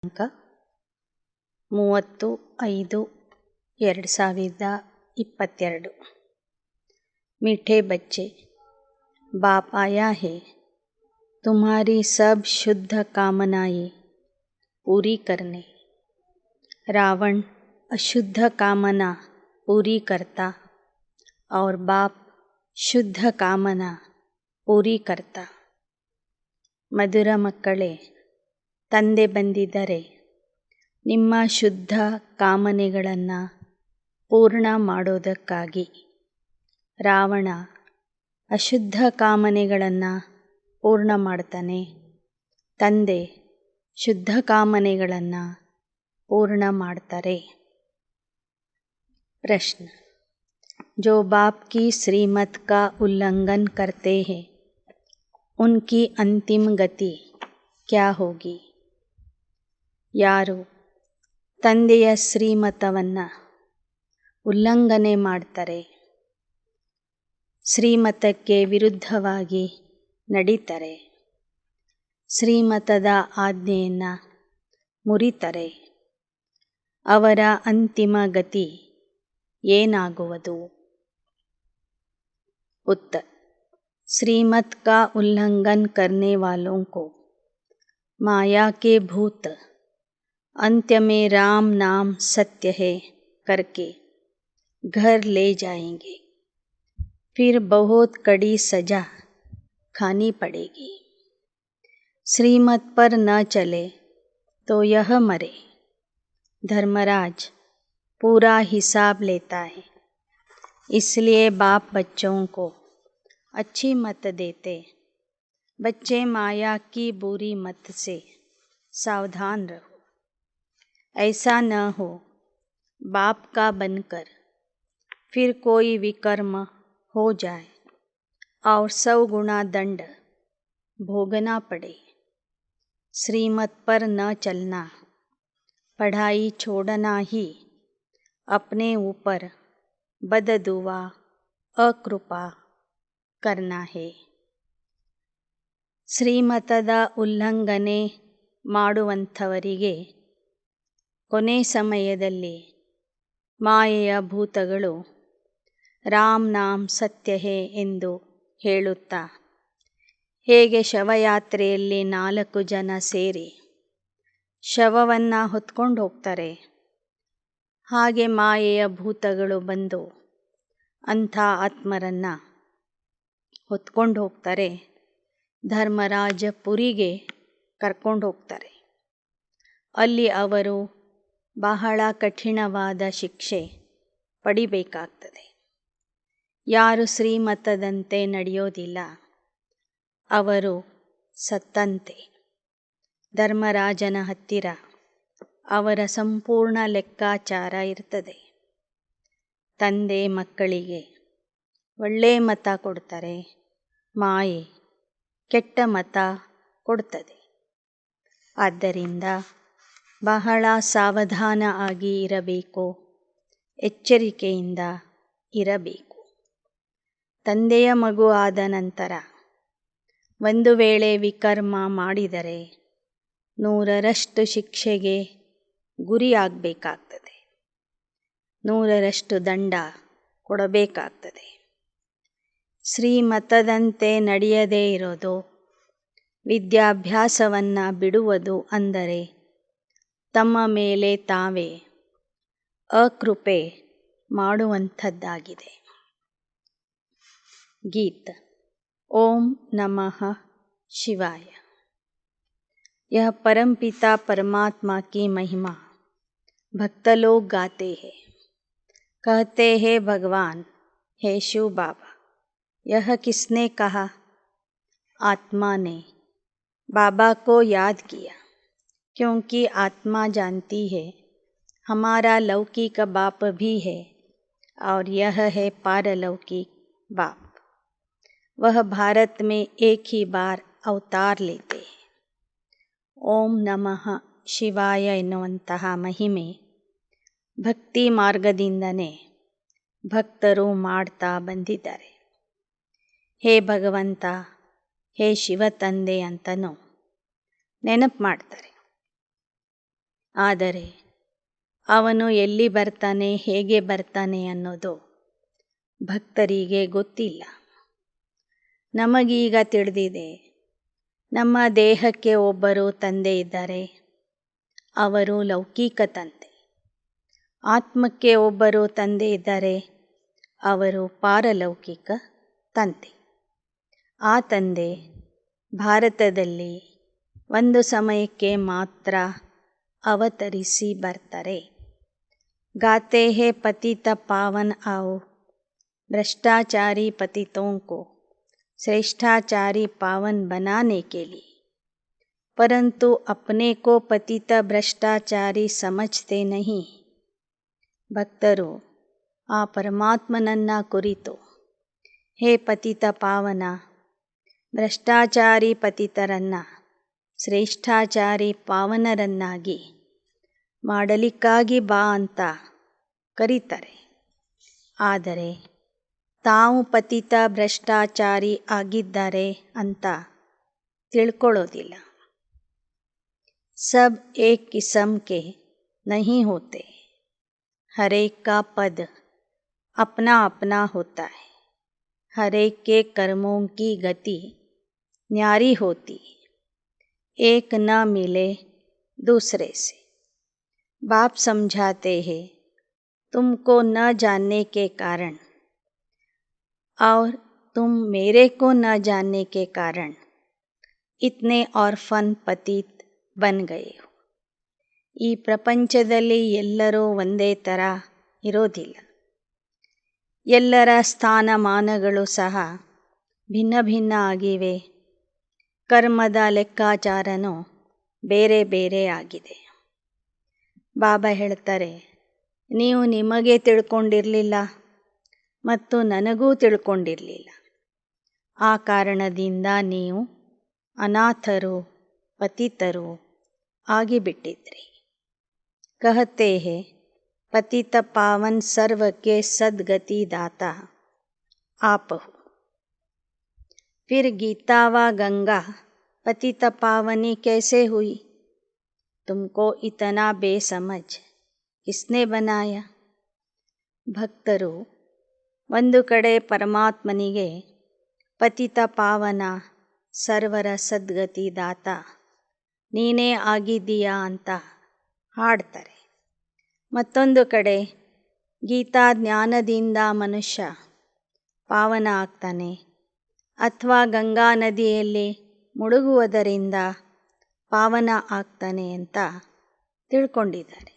ದಿನಾಂಕ 30/5/2022। मीठे बच्चे, बाप आया है तुम्हारी सब शुद्ध कामनाएं पूरी करने। रावण अशुद्ध कामना पूरी करता और बाप शुद्ಧ ಕಾಮನಾ ಪೂರಿ ಕರ್ತಾ। ಮಧುರ ಮಕ್ಕಳೇ, ತಂದೆ ಬಂದಿದ್ದರೆ ನಿಮ್ಮ ಶುದ್ಧ ಕಾಮನೆಗಳನ್ನು ಪೂರ್ಣ ಮಾಡೋದಕ್ಕಾಗಿ. ರಾವಣ ಅಶುದ್ಧ ಕಾಮನೆಗಳನ್ನು ಪೂರ್ಣ ಮಾಡ್ತಾನೆ, ತಂದೆ ಶುದ್ಧ ಕಾಮನೆಗಳನ್ನು पूर्ण ಮಾಡ್ತಾರೆ। प्रश्न: जो बाप की श्रीमत का उल्लंघन करते हैं उनकी अंतिम गति क्या होगी? ಯಾರು ತಂದೆಯ ಶ್ರೀಮತವನ್ನು ಉಲ್ಲಂಘನೆ ಮಾಡ್ತಾರೆ, ಶ್ರೀಮತಕ್ಕೆ ವಿರುದ್ಧವಾಗಿ ನಡೀತಾರೆ, ಶ್ರೀಮತದ ಆಜ್ಞೆಯನ್ನು ಮುರಿತಾರೆ, ಅವರ ಅಂತಿಮ ಗತಿ ಏನಾಗುವುದು? उत्तर: श्रीमत का उल्लंघन करने वालों को माया के भूत अंत्य में राम नाम सत्य है करके घर ले जाएंगे, फिर बहुत कड़ी सजा खानी पड़ेगी। श्रीमत पर न चले तो यह मरे। धर्मराज पूरा हिसाब लेता है, इसलिए बाप बच्चों को अच्छी मत देते। बच्चे माया की बुरी मत से सावधान रहो। ऐसा न हो बाप का बनकर फिर कोई विकर्म हो जाए और 100 गुना दंड भोगना पड़े। श्रीमत पर न चलना, पढ़ाई छोड़ना ही अपने ऊपर बददुआ अकृपा करना है। ಶ್ರೀಮತದ ಉಲ್ಲಂಘನೆ ಮಾಡುವಂಥವರಿಗೆ ಕೊನೆ ಸಮಯದಲ್ಲಿ ಮಾಯೆಯ ಭೂತಗಳು ರಾಮ್ ನಾಮ್ ಸತ್ಯ ಹೇ ಎಂದು ಹೇಳುತ್ತಾ, ಹೇಗೆ ಶವಯಾತ್ರೆಯಲ್ಲಿ 4 ಜನ ಸೇರಿ ಶವವನ್ನು ಹೊತ್ಕೊಂಡು ಹೋಗ್ತಾರೆ, ಹಾಗೆ ಮಾಯೆಯ ಭೂತಗಳು ಬಂದು ಅಂಥ ಆತ್ಮರನ್ನು ಹೊತ್ಕೊಂಡು ಹೋಗ್ತಾರೆ, ಧರ್ಮರಾಜ ಪುರಿಗೆ ಕರ್ಕೊಂಡು ಹೋಗ್ತಾರೆ. ಅಲ್ಲಿ ಅವರು ಬಹಳ ಕಠಿಣವಾದ ಶಿಕ್ಷೆ ಪಡಿಬೇಕಾಗ್ತದೆ. ಯಾರು ಶ್ರೀಮತದಂತೆ ನಡೆಯೋದಿಲ್ಲ ಅವರು ಸತ್ತಂತೆ. ಧರ್ಮರಾಜನ ಹತ್ತಿರ ಅವರ ಸಂಪೂರ್ಣ ಲೆಕ್ಕಾಚಾರ ಇರ್ತದೆ. ತಂದೆ ಮಕ್ಕಳಿಗೆ ಒಳ್ಳೆಯ ಮತ ಕೊಡ್ತಾರೆ, ಮಾಯೆ ಕೆಟ್ಟ ಮತ ಕೊಡ್ತದೆ. ಆದ್ದರಿಂದ ಬಹಳ ಸಾವಧಾನ ಆಗಿ ಇರಬೇಕು, ಎಚ್ಚರಿಕೆಯಿಂದ ಇರಬೇಕು. ತಂದೆಯ ಮಗು ಆದ ನಂತರ ಒಂದು ವೇಳೆ ವಿಕರ್ಮ ಮಾಡಿದರೆ 100ರಷ್ಟು ಶಿಕ್ಷೆಗೆ ಗುರಿಯಾಗಬೇಕಾಗ್ತದೆ, 100ರಷ್ಟು ದಂಡ ಕೊಡಬೇಕಾಗ್ತದೆ. ಶ್ರೀಮತದಂತೆ ನಡೆಯದೇ ಇರೋದು, ವಿದ್ಯಾಭ್ಯಾಸವನ್ನು ಬಿಡುವುದು ಅಂದರೆ ತಮ್ಮ ಮೇಲೆ ತಾವೇ ಅಕೃಪೆ ಮಾಡುವಂಥದ್ದಾಗಿದೆ. गीत ओम नमः शिवाय। यह परमपिता परमात्मा की महिमा भक्त लोग गाते हैं, कहते हैं भगवान हे शिव बाबा। यह किसने कहा? आत्मा ने बाबा को याद किया, क्योंकि आत्मा जानती है हमारा लौकिक बाप भी है और यह है पारलौकिक बाप। वह भारत में एक ही बार अवतार लेते हैं। ಓಂ ನಮಃ ಶಿವಾಯ ಎನ್ನುವಂತಹ ಮಹಿಮೆ ಭಕ್ತಿ ಮಾರ್ಗದಿಂದನೇ ಭಕ್ತರು ಮಾಡ್ತಾ ಬಂದಿದ್ದಾರೆ. ಹೇ ಭಗವಂತ, ಹೇ ಶಿವ ತಂದೆ ಅಂತನೂ ನೆನಪು ಮಾಡ್ತಾರೆ. ಆದರೆ ಅವನು ಎಲ್ಲಿ ಬರ್ತಾನೆ, ಹೇಗೆ ಬರ್ತಾನೆ ಅನ್ನೋದು ಭಕ್ತರಿಗೆ ಗೊತ್ತಿಲ್ಲ. ನಮಗೀಗ ತಿಳಿದಿದೆ, ನಮ್ಮ ದೇಹಕ್ಕೆ ಒಬ್ಬರು ತಂದೆ ಇದ್ದಾರೆ, ಅವರು ಲೌಕಿಕ ತಂದೆ. ಆತ್ಮಕ್ಕೆ ಒಬ್ಬರು ತಂದೆ ಇದ್ದಾರೆ, ಅವರು ಪಾರಲೌಕಿಕ ತಂದೆ. ಆ ತಂದೆ ಭಾರತದಲ್ಲಿ ಒಂದು ಸಮಯಕ್ಕೆ ಮಾತ್ರ ಅವತರಿಸಿ ಬರ್ತಾರೆ. गाते हैं पतित पावन आओ, भ्रष्टाचारी पतितों को श्रेष्ठाचारी पावन बनाने के लिए. परंतु अपने को पतित भ्रष्टाचारी समझते नहीं. ಭಕ್ತರು ಆ ಪರಮಾತ್ಮನನ್ನ ಕುರಿತು, ಹೇ ಪತಿತ ಪಾವನ, ಭ್ರಷ್ಟಾಚಾರಿ ಪತಿತರನ್ನ ಶ್ರೇಷ್ಠಾಚಾರಿ ಪಾವನರನ್ನಾಗಿ ಮಾಡಲಿಕ್ಕಾಗಿ ಬಾ ಅಂತ ಕರೀತಾರೆ. ಆದರೆ ತಾವು ಪತಿತ ಭ್ರಷ್ಟಾಚಾರಿ ಆಗಿದ್ದಾರೆ ಅಂತ ತಿಳ್ಕೊಳ್ಳೋದಿಲ್ಲ. ಸಬ್ ಏಕ್ ಕಿಸ್ಮ್ ಕೆ नहीं होते, हर एक का पद अपना अपना होता है. हर एक के कर्मों की गति न्यारी होती, एक न मिले दूसरे से. बाप समझाते हैं, तुमको न जानने के कारण और तुम मेरे को न जानने के कारण इतने ऑर्फन पतित बन गए हो. ಈ ಪ್ರಪಂಚದಲ್ಲಿ ಎಲ್ಲರೂ ಒಂದೇ ಥರ ಇರೋದಿಲ್ಲ. ಎಲ್ಲರ ಸ್ಥಾನಮಾನಗಳು ಸಹ ಭಿನ್ನ ಭಿನ್ನ ಆಗಿವೆ. ಕರ್ಮದ ಲೆಕ್ಕಾಚಾರನೂ ಬೇರೆ ಬೇರೆ ಆಗಿದೆ. ಬಾಬಾ ಹೇಳ್ತಾರೆ, ನೀವು ನಿಮಗೆ ತಿಳ್ಕೊಂಡಿರಲಿಲ್ಲ ಮತ್ತು ನನಗೂ ತಿಳ್ಕೊಂಡಿರಲಿಲ್ಲ. ಆ ಕಾರಣದಿಂದ ನೀವು ಅನಾಥರು, ಪತಿತರು ಆಗಿಬಿಟ್ಟಿದ್ರಿ. कहते हैं, पतित पावन सर्व के सद्गति दाता आप हो. फिर गीता व गंगा पतित पावनी कैसे हुई? तुमको इतना बेसमझ किसने बनाया? ಭಕ್ತರು ಒಂದು ಕಡೆ ಪರಮಾತ್ಮನಿಗೆ ಪತಿತ ಪಾವನ, ಸರ್ವರ ಸದ್ಗತಿ ದಾತ ನೀನೇ ಆಗಿದ್ದೀಯಾ ಅಂತ ಹಾಡ್ತಾರೆ. ಮತ್ತೊಂದು ಕಡೆ ಗೀತಾ ಜ್ಞಾನದಿಂದ ಮನುಷ್ಯ ಪಾವನ ಆಗ್ತಾನೆ ಅಥವಾ ಗಂಗಾ ನದಿಯಲ್ಲಿ ಮುಳುಗುವುದರಿಂದ ಪಾವನ ಆಗ್ತಾನೆ ಅಂತ ತಿಳ್ಕೊಂಡಿದ್ದಾರೆ.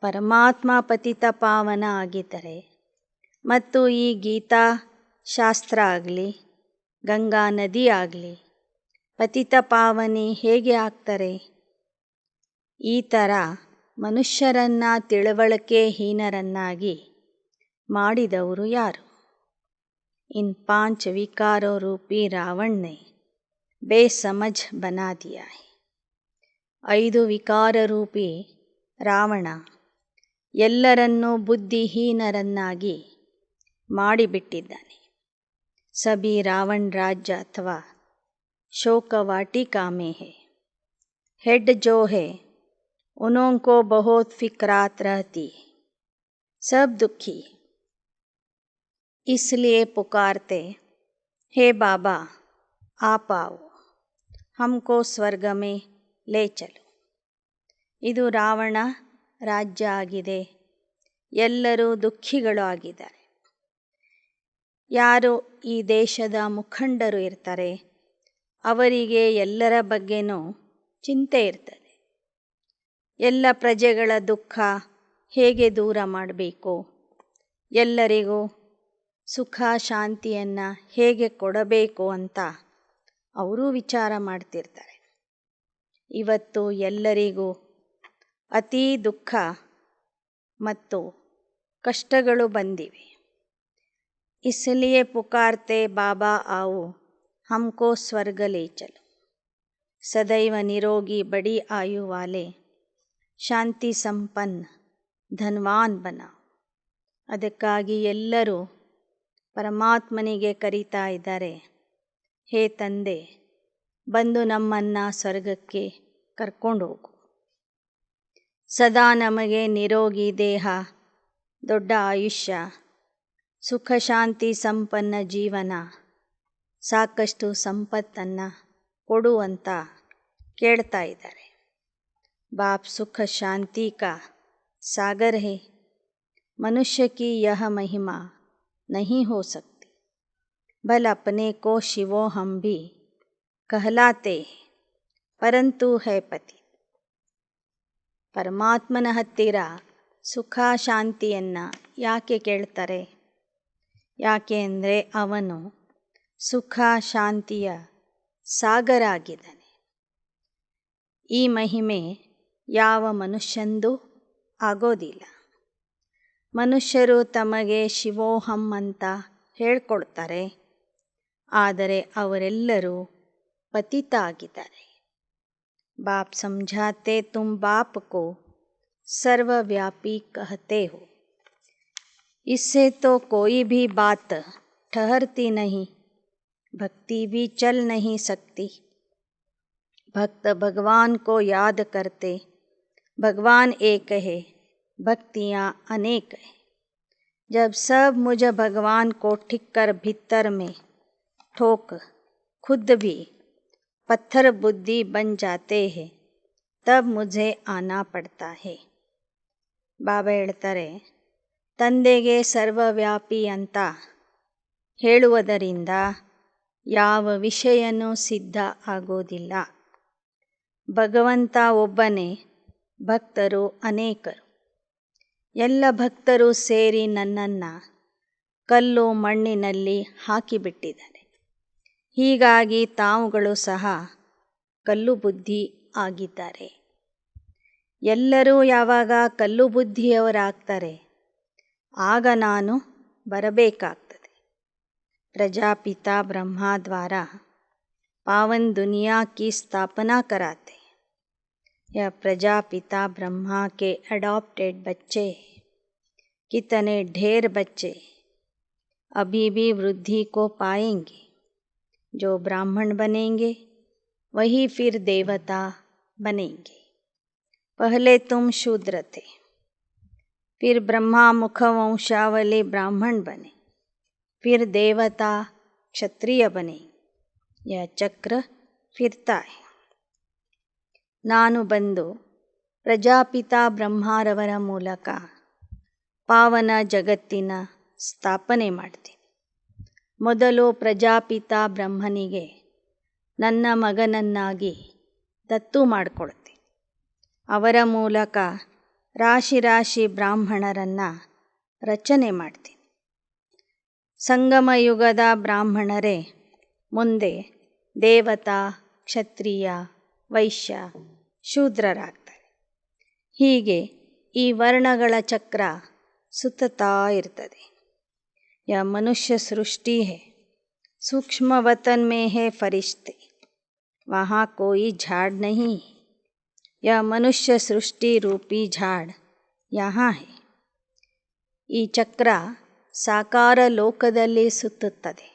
ಪರಮಾತ್ಮ ಪತಿತ ಪಾವನ ಆಗಿದ್ದರೆ ಮತ್ತು ಈ ಗೀತಾ ಶಾಸ್ತ್ರ ಆಗಲಿ, ಗಂಗಾ ನದಿ ಆಗಲಿ ಪತಿತ ಪಾವನಿ ಹೇಗೆ ಆಗ್ತಾರೆ? ಈ ಥರ ಮನುಷ್ಯರನ್ನ ತಿಳುವಳಿಕೆಹೀನರನ್ನಾಗಿ ಮಾಡಿದವರು ಯಾರು? इन 5 विकारों रूपी रावण ने बेसमझ बना दिया है. 5 ವಿಕಾರ ರೂಪಿ ರಾವಣ ಎಲ್ಲರನ್ನೂ ಬುದ್ಧಿಹೀನರನ್ನಾಗಿ ಮಾಡಿಬಿಟ್ಟಿದ್ದಾನೆ. ಸಭಿ ರಾವಣ ರಾಜ್ಯ ಅಥವಾ शोकवाटिका में है. हेड जो है उन्हों को बहुत फिक्रात रहती है, सब दुखी. इसलिए पुकारते, हे बाबा आप आओ, हमको स्वर्ग में ले चलो. ಇದು ರಾವಣ ರಾಜ್ಯ ಆಗಿದೆ. ಎಲ್ಲರೂ ದುಃಖಿಗಳು ಆಗಿದ್ದಾರೆ. ಯಾರು ಈ ದೇಶದ ಮುಖಂಡರು ಇರ್ತಾರೆ ಅವರಿಗೆ ಎಲ್ಲರ ಬಗ್ಗೆನೂ ಚಿಂತೆ ಇರ್ತದೆ. ಎಲ್ಲ ಪ್ರಜೆಗಳ ದುಃಖ ಹೇಗೆ ದೂರ ಮಾಡಬೇಕು, ಎಲ್ಲರಿಗೂ ಸುಖ ಶಾಂತಿಯನ್ನು ಹೇಗೆ ಕೊಡಬೇಕು ಅಂತ ಅವರೂ ವಿಚಾರ ಮಾಡ್ತಿರ್ತಾರೆ. ಇವತ್ತು ಎಲ್ಲರಿಗೂ ಅತೀ ದುಃಖ ಮತ್ತು ಕಷ್ಟಗಳು ಬಂದಿವೆ. इसलिए पुकारते बाबा आओ हमको स्वर्ग ले चलो. सदैव निरोगी बड़ी आयु वाले ಶಾಂತಿ ಸಂಪನ್ನ ಧನ್ವಾನ್ बनाओ. ಅದಕ್ಕಾಗಿ ಎಲ್ಲರೂ ಪರಮಾತ್ಮನಿಗೆ ಕರೀತಾ ಇದ್ದಾರೆ, ಹೇ ತಂದೆ ಬಂದು ನಮ್ಮನ್ನು ಸ್ವರ್ಗಕ್ಕೆ ಕರ್ಕೊಂಡು ಹೋಗು. ಸದಾ ನಮಗೆ ನಿರೋಗಿ ದೇಹ, ದೊಡ್ಡ ಆಯುಷ್ಯ, ಸುಖ ಶಾಂತಿ ಸಂಪನ್ನ ಜೀವನ, ಸಾಕಷ್ಟು ಸಂಪತ್ತನ್ನು ಕೊಡು ಅಂತ ಕೇಳ್ತಾ ಇದ್ದಾರೆ. ಬಾಪ್ ಸುಖ ಶಾಂತಿ ಕಾ ಸಾಗರ್ ಹೇ, मनुष्य की यह महिमा नहीं हो सकती. भल अपने को शिवो हम भी कहलाते हैं, परंतु है पति. ಪರಮಾತ್ಮನ ಹತ್ತಿರ ಸುಖ ಶಾಂತಿಯನ್ನು ಯಾಕೆ ಕೇಳ್ತಾರೆ? ಯಾಕೆ ಅಂದರೆ ಅವನು ಸುಖ ಶಾಂತಿಯ ಸಾಗರ ಆಗಿದ್ದಾನೆ. ಈ ಮಹಿಮೆ ಯಾವ ಮನುಷ್ಯಂದೂ ಆಗೋದಿಲ್ಲ. ಮನುಷ್ಯರು ತಮಗೆ ಶಿವೋಹಂ ಅಂತ ಹೇಳ್ಕೊಳ್ತಾರೆ, ಆದರೆ ಅವರೆಲ್ಲರೂ ಪತಿತ ಆಗಿದ್ದಾರೆ. बाप समझाते तुम बाप को सर्वव्यापी कहते हो, इससे तो कोई भी बात ठहरती नहीं, भक्ति भी चल नहीं सकती. भक्त भगवान को याद करते, भगवान एक है, भक्तियाँ अनेक है. जब सब मुझ भगवान को ठीक कर भीतर में ठोक खुद भी पत्थर बुद्धि बन जाते हैं, तब मुझे आना पड़ता है. ಬಾಬಾ ಹೇಳ್ತಾರೆ, ತಂದೆಗೆ ಸರ್ವವ್ಯಾಪಿ ಅಂತ ಹೇಳುವುದರಿಂದ ಯಾವ ವಿಷಯನೂ ಸಿದ್ಧ ಆಗೋದಿಲ್ಲ. ಭಗವಂತ ಒಬ್ಬನೇ, ಭಕ್ತರು ಅನೇಕರು. ಎಲ್ಲ ಭಕ್ತರು ಸೇರಿ ನನ್ನನ್ನು ಕಲ್ಲು ಮಣ್ಣಿನಲ್ಲಿ ಹಾಕಿಬಿಟ್ಟಿದ್ದಾರೆ. ಹೀಗಾಗಿ ತಾವುಗಳು ಸಹ ಕಲ್ಲು ಬುದ್ಧಿ ಆಗಿದ್ದಾರೆ. ಎಲ್ಲರೂ ಯಾವಾಗ ಕಲ್ಲು ಬುದ್ಧಿಯವರಾಗ್ತಾರೆ ಆಗ ನಾನು ಬರಬೇಕಾಗ್ತದೆ. ಪ್ರಜಾಪಿತಾ ಬ್ರಹ್ಮ ದ್ವಾರ ಪಾವನ್ ದುನಿಯಾ ಕಿ ಸ್ಥಾಪನಾ कराते. यह प्रजापिता ब्रह्मा के अडॉप्टेड बच्चे, कितने ढेर बच्चे अभी भी वृद्धि को पाएंगे. जो ब्राह्मण बनेंगे वही फिर देवता बनेंगे. पहले तुम शूद्र थे, फिर ब्रह्मा मुख वंशावली ब्राह्मण बने, फिर देवता क्षत्रिय बने. यह चक्र फिरता है. ನಾನು ಬಂದು ಪ್ರಜಾಪಿತಾ ಬ್ರಹ್ಮರವರ ಮೂಲಕ ಪಾವನ ಜಗತ್ತಿನ ಸ್ಥಾಪನೆ ಮಾಡ್ತೀನಿ. ಮೊದಲು ಪ್ರಜಾಪಿತಾ ಬ್ರಹ್ಮನಿಗೆ ನನ್ನ ಮಗನನ್ನಾಗಿ ದತ್ತು ಮಾಡಿಕೊಳ್ತೀನಿ. ಅವರ ಮೂಲಕ ರಾಶಿ ರಾಶಿ ಬ್ರಾಹ್ಮಣರನ್ನು ರಚನೆ ಮಾಡ್ತೀನಿ. ಸಂಗಮ ಯುಗದ ಬ್ರಾಹ್ಮಣರೇ ಮುಂದೆ ದೇವತಾ, ಕ್ಷತ್ರಿಯ, ವೈಶ್ಯ, ಶೂದ್ರರಾಗ್ತಾರೆ. ಹೀಗೆ ಈ ವರ್ಣಗಳ ಚಕ್ರ ಸುತ್ತುತ್ತಾ ಇರ್ತದೆ. यह मनुष्य सृष्टि है, सूक्ष्म वतन में है फरिश्ते, वहाँ कोई झाड़ नहीं. यह मनुष्य सृष्टि रूपी झाड़ यहाँ है. ಈ ಚಕ್ರ ಸಾಕಾರ ಲೋಕದಲ್ಲಿ ಸುತ್ತುತ್ತದೆ.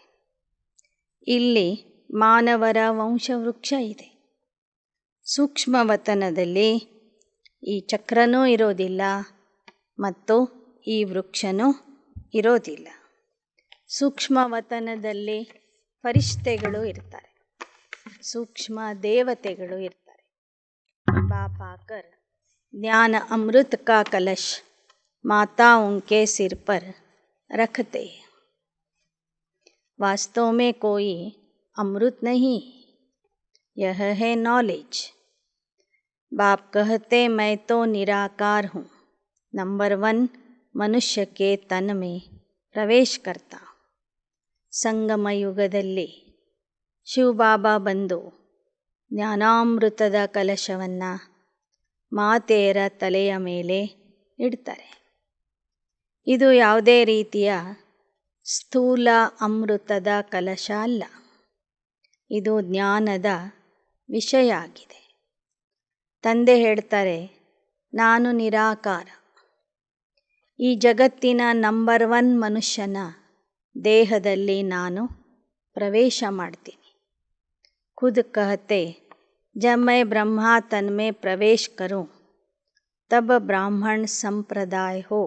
ಇಲ್ಲಿ ಮಾನವರ ವಂಶವೃಕ್ಷ ಇದೆ. ಸೂಕ್ಷ್ಮವತನದಲ್ಲಿ ಈ ಚಕ್ರನೂ ಇರೋದಿಲ್ಲ ಮತ್ತು ಈ ವೃಕ್ಷನೂ ಇರೋದಿಲ್ಲ. ಸೂಕ್ಷ್ಮವತನದಲ್ಲಿ ಫರಿಷ್ಠೆಗಳು ಇರ್ತಾರೆ, ಸೂಕ್ಷ್ಮ ದೇವತೆಗಳು ಇರ್ತಾರೆ. ಬಾಪ್ ಆಕರ್ ಜ್ಞಾನ ಅಮೃತ ಕಾ ಕಲಶ ಮಾತಾ ಉನ್ಕೆ ಸಿರ್ ಪರ್ ರಖತೆ. वास्तव में कोई अमृत नहीं, यह है नॉलेज. बाप कहते मैं तो निराकार हूँ, नंबर 1 मनुष्य के तन में प्रवेश करता. ಸಂಗಮ ಯುಗದಲ್ಲಿ ಶಿವಬಾಬಾ ಬಂದು ಜ್ಞಾನಾಮೃತದ ಕಲಶವನ್ನು ಮಾತೆಯರ ತಲೆಯ ಮೇಲೆ ಇಡ್ತಾರೆ. ಇದು ಯಾವುದೇ ರೀತಿಯ ಸ್ಥೂಲ ಅಮೃತದ ಕಲಶ ಅಲ್ಲ, ಇದು ಜ್ಞಾನದ ವಿಷಯ ಆಗಿದೆ. ತಂದೆ ಹೇಳ್ತಾರೆ, ನಾನು ನಿರಾಕಾರ. ಈ ಜಗತ್ತಿನ ನಂಬರ್ 1 ಮನುಷ್ಯನ ದೇಹದಲ್ಲಿ ನಾನು ಪ್ರವೇಶ ಮಾಡ್ತೀನಿ. ಖುದ್ ಕಹತೆ ಜಬ್ ಮೈ ಬ್ರಹ್ಮ ತನ್ ಮೇ ಪ್ರವೇಶ ಕरूं तब ब्राह्मण संप्रदाय हो,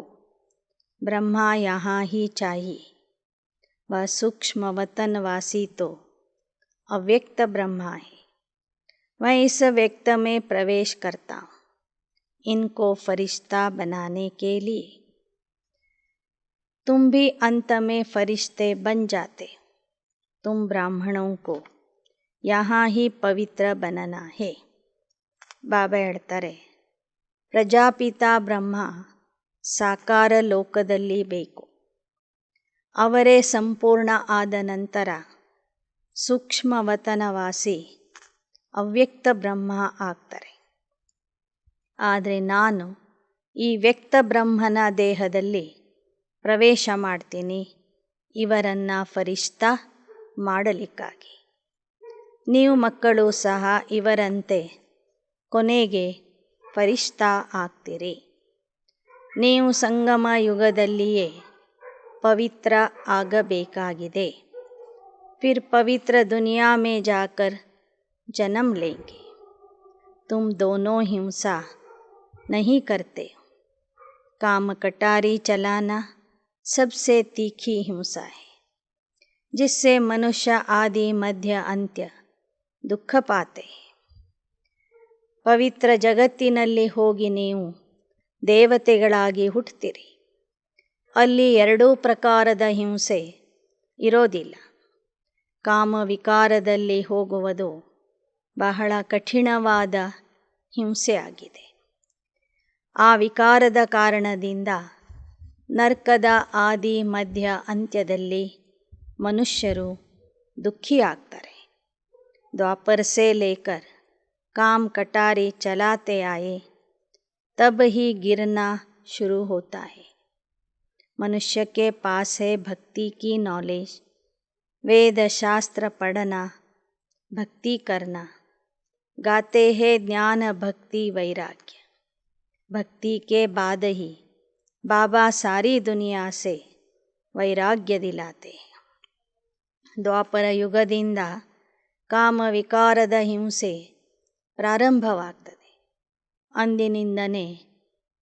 ब्रह्मा यहाँ ही चाहिए। वह सूक्ष्म वतनवासी तो अव्यक्त ब्रह्मा है। मैं इस व्यक्त में प्रवेश करता हूँ इनको फरिश्ता बनाने के लिए। तुम भी अंत में फरिश्ते बन जाते। तुम ब्राह्मणों को यहाँ ही पवित्र बनना है। ಬಾಬಾ ಹೇಳ್ತಾರೆ, ಪ್ರಜಾಪಿತ ಬ್ರಹ್ಮ ಸಾಕಾರ ಲೋಕದಲ್ಲಿ ಬೇಕು. ಅವರೇ ಸಂಪೂರ್ಣ ಆದ ನಂತರ ಸೂಕ್ಷ್ಮವತನವಾಸಿ ಅವ್ಯಕ್ತ ಬ್ರಹ್ಮ ಆಗ್ತಾರೆ. ಆದರೆ ನಾನು ಈ ವ್ಯಕ್ತ ಬ್ರಹ್ಮನ ದೇಹದಲ್ಲಿ ಪ್ರವೇಶ ಮಾಡ್ತೀನಿ ಇವರನ್ನು ಫರಿಶ್ತಾ ಮಾಡಲಿಕ್ಕಾಗಿ. ನೀವು ಮಕ್ಕಳು ಸಹ ಇವರಂತೆ ಕೊನೆಗೆ ಫರಿಶ್ತಾ ಆಗ್ತೀರಿ. ನೀವು ಸಂಗಮ ಯುಗದಲ್ಲಿಯೇ ಪವಿತ್ರ ಆಗಬೇಕಾಗಿದೆ. फिर पवित्र दुनिया में जाकर जन्म लेंगे. तुम दोनों हिंसा नहीं करते. काम कटारी चलाना सबसे तीखी हिंसा है, जिससे मनुष्य आदि मध्य अंत्य दुख पाते हैं. ಪವಿತ್ರ ಜಗತ್ತಿನಲ್ಲಿ ಹೋಗಿ ನೀವು ದೇವತೆಗಳಾಗಿ ಹುಟ್ಟುತ್ತೀರಿ. ಅಲ್ಲಿ ಎರಡೂ ಪ್ರಕಾರದ ಹಿಂಸೆ ಇರೋದಿಲ್ಲ. ಕಾಮ ವಿಕಾರದಲ್ಲಿ ಹೋಗುವುದು ಬಹಳ ಕಠಿಣವಾದ ಹಿಂಸೆಯಾಗಿದೆ. ಆ ವಿಕಾರದ ಕಾರಣದಿಂದ ನರ್ಕದ ಆದಿ ಮಧ್ಯ ಅಂತ್ಯದಲ್ಲಿ ಮನುಷ್ಯರು ದುಃಖಿಯಾಗ್ತಾರೆ. ದ್ವಾಪರ से लेकर काम कटारी चलाते आए तब ही गिरना शुरू होता है. मनुष्य के पास है भक्ति की नॉलेज, वेद शास्त्र पढ़ना, भक्ति करना, गाते हैं ज्ञान भक्ति वैराग्य. भक्ति के बाद ही बाबा सारी दुनिया से वैराग्य दिलाते हैं. ದ್ವಾಪರ ಯುಗದಿಂದ ಕಾಮ ವಿಕಾರದ ಹಿಂಸೆ ಪ್ರಾರಂಭವಾಗ್ತದೆ. ಅಂದಿನಿಂದನೇ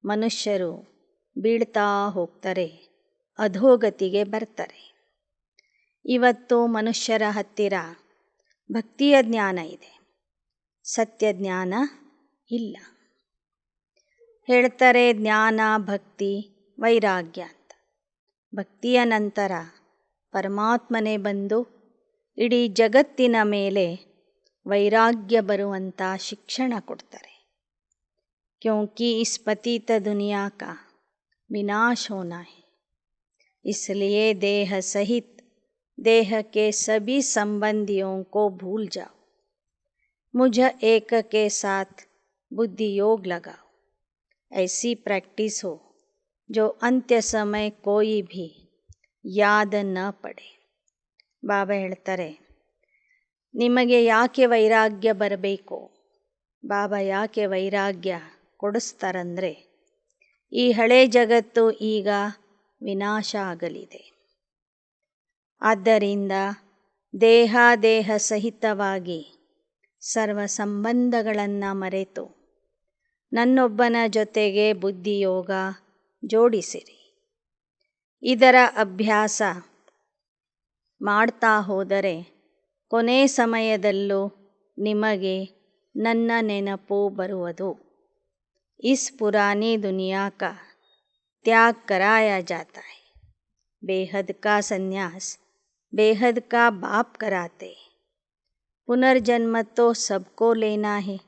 ಮನುಷ್ಯರು ಬೀಳ್ತಾ ಹೋಗ್ತಾರೆ, ಅಧೋಗತಿಗೆ ಬರ್ತಾರೆ. ಇವತ್ತು ಮನುಷ್ಯರ ಹತ್ತಿರ ಭಕ್ತಿಯ ಜ್ಞಾನ ಇದೆ, ಸತ್ಯ ಜ್ಞಾನ ಇಲ್ಲ. ಹೇಳ್ತಾರೆ ಜ್ಞಾನ ಭಕ್ತಿ ವೈರಾಗ್ಯ ಅಂತ. ಭಕ್ತಿಯ ನಂತರ ಪರಮಾತ್ಮನೇ ಬಂದು ಇಡೀ ಜಗತ್ತಿನ ಮೇಲೆ ವೈರಾಗ್ಯ ಬರುವಂಥ ಶಿಕ್ಷಣ ಕೊಡ್ತಾರೆ. क्योंकि इस पतित दुनिया का विनाश होना है, इसलिए देह सहित देह के सभी संबंधियों को भूल जाओ. मुझ एक के साथ बुद्धि योग लगाओ. ऐसी प्रैक्टिस हो जो अंत्य समय कोई भी याद न पड़े. ಬಾಬಾ ಹೇಳ್ತಾರೆ, ನಿಮಗೆ ಯಾಕೆ ವೈರಾಗ್ಯ ಬರಬೇಕು? ಬಾಬಾ ಯಾಕೆ ವೈರಾಗ್ಯ ಕೊಡಿಸ್ತಾರಂದರೆ, ಈ ಹಳೆ ಜಗತ್ತು ಈಗ ವಿನಾಶ ಆಗಲಿದೆ. ಆದ್ದರಿಂದ ದೇಹ ಸಹಿತವಾಗಿ ಸರ್ವ ಸಂಬಂಧಗಳನ್ನು ಮರೆತು ನನ್ನೊಬ್ಬನ ಜೊತೆಗೆ ಬುದ್ಧಿಯೋಗ ಜೋಡಿಸಿರಿ. ಇದರ ಅಭ್ಯಾಸ ಮಾಡ್ತಾ ಹೋದರೆ ಕೊನೆ ಸಮಯದಲ್ಲೂ ನಿಮಗೆ ನನ್ನ ನೆನಪು ಬರುವುದು. इस पुरानी दुनिया का त्याग कराया जाता है. बेहद का संन्यास बेहद का बाप कराते. पुनर्जन्म तो सबको लेना है,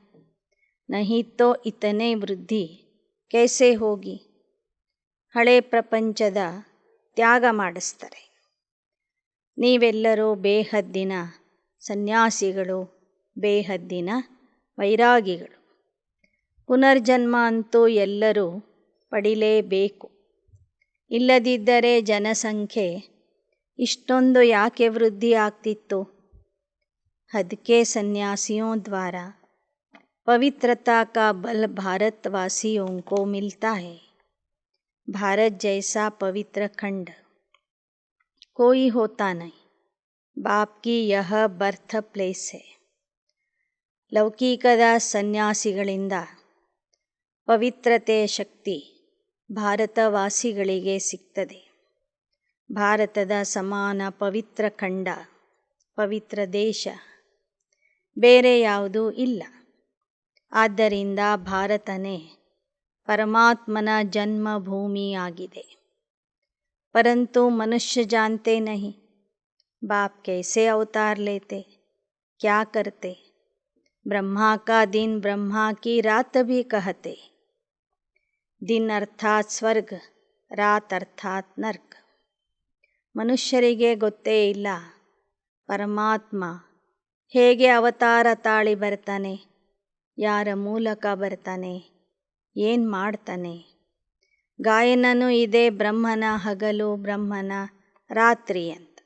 नहीं तो इतने वृद्धि कैसे होगी. ಹಳೆ ಪ್ರಪಂಚದ ತ್ಯಾಗ ಮಾಡಿಸ್ತಾರೆ. ನೀವೆಲ್ಲರೂ ಬೇಹದ್ದಿನ ಸನ್ಯಾಸಿಗಳು, ಬೇಹದ್ದಿನ ವೈರಾಗಿಗಳು. ಪುನರ್ಜನ್ಮ ಅಂತೂ ಎಲ್ಲರೂ ಪಡಿಲೇಬೇಕು. ಇಲ್ಲದಿದ್ದರೆ ಜನಸಂಖ್ಯೆ ಇಷ್ಟೊಂದು ಯಾಕೆ ವೃದ್ಧಿ ಆಗ್ತಿತ್ತು. ಹದ್ಕೆ ಸನ್ಯಾಸಿयों द्वारा पवित्रता का बल भारतवासियों को मिलता है. भारत जैसा पवित्र खंड कोई होता नहीं. बाप की यह बर्थ प्लेस है. ಲೌಕಿಕದ ಸನ್ಯಾಸಿಗಳಿಂದ ಪವಿತ್ರತೆಯ ಶಕ್ತಿ ಭಾರತವಾಸಿಗಳಿಗೆ ಸಿಗ್ತದೆ. ಭಾರತದ ಸಮಾನ ಪವಿತ್ರ ಖಂಡ, ಪವಿತ್ರ ದೇಶ ಬೇರೆ ಯಾವುದೂ ಇಲ್ಲ. ಆದ್ದರಿಂದ ಭಾರತನೇ ಪರಮಾತ್ಮನ ಜನ್ಮಭೂಮಿಯಾಗಿದೆ. परंतु मनुष्य जानते नहीं बाप कैसे अवतार लेते, क्या करते. ब्रह्मा का दिन ब्रह्मा की रात भी कहते. दिन अर्थात स्वर्ग, रात अर्थात नर्क. ಮನುಷ್ಯರಿಗೆ ಗೊತ್ತೇ ಇಲ್ಲ ಪರಮಾತ್ಮ ಹೇಗೆ ಅವತಾರ ತಾಳಿ ಬರ್ತಾನೆ, ಯಾರ ಮೂಲಕ ಬರ್ತಾನೆ, ಏನು ಮಾಡ್ತಾನೆ. ಗಾಯನನೂ ಇದೆ ಬ್ರಹ್ಮನ ಹಗಲು ಬ್ರಹ್ಮನ ರಾತ್ರಿ ಅಂತ.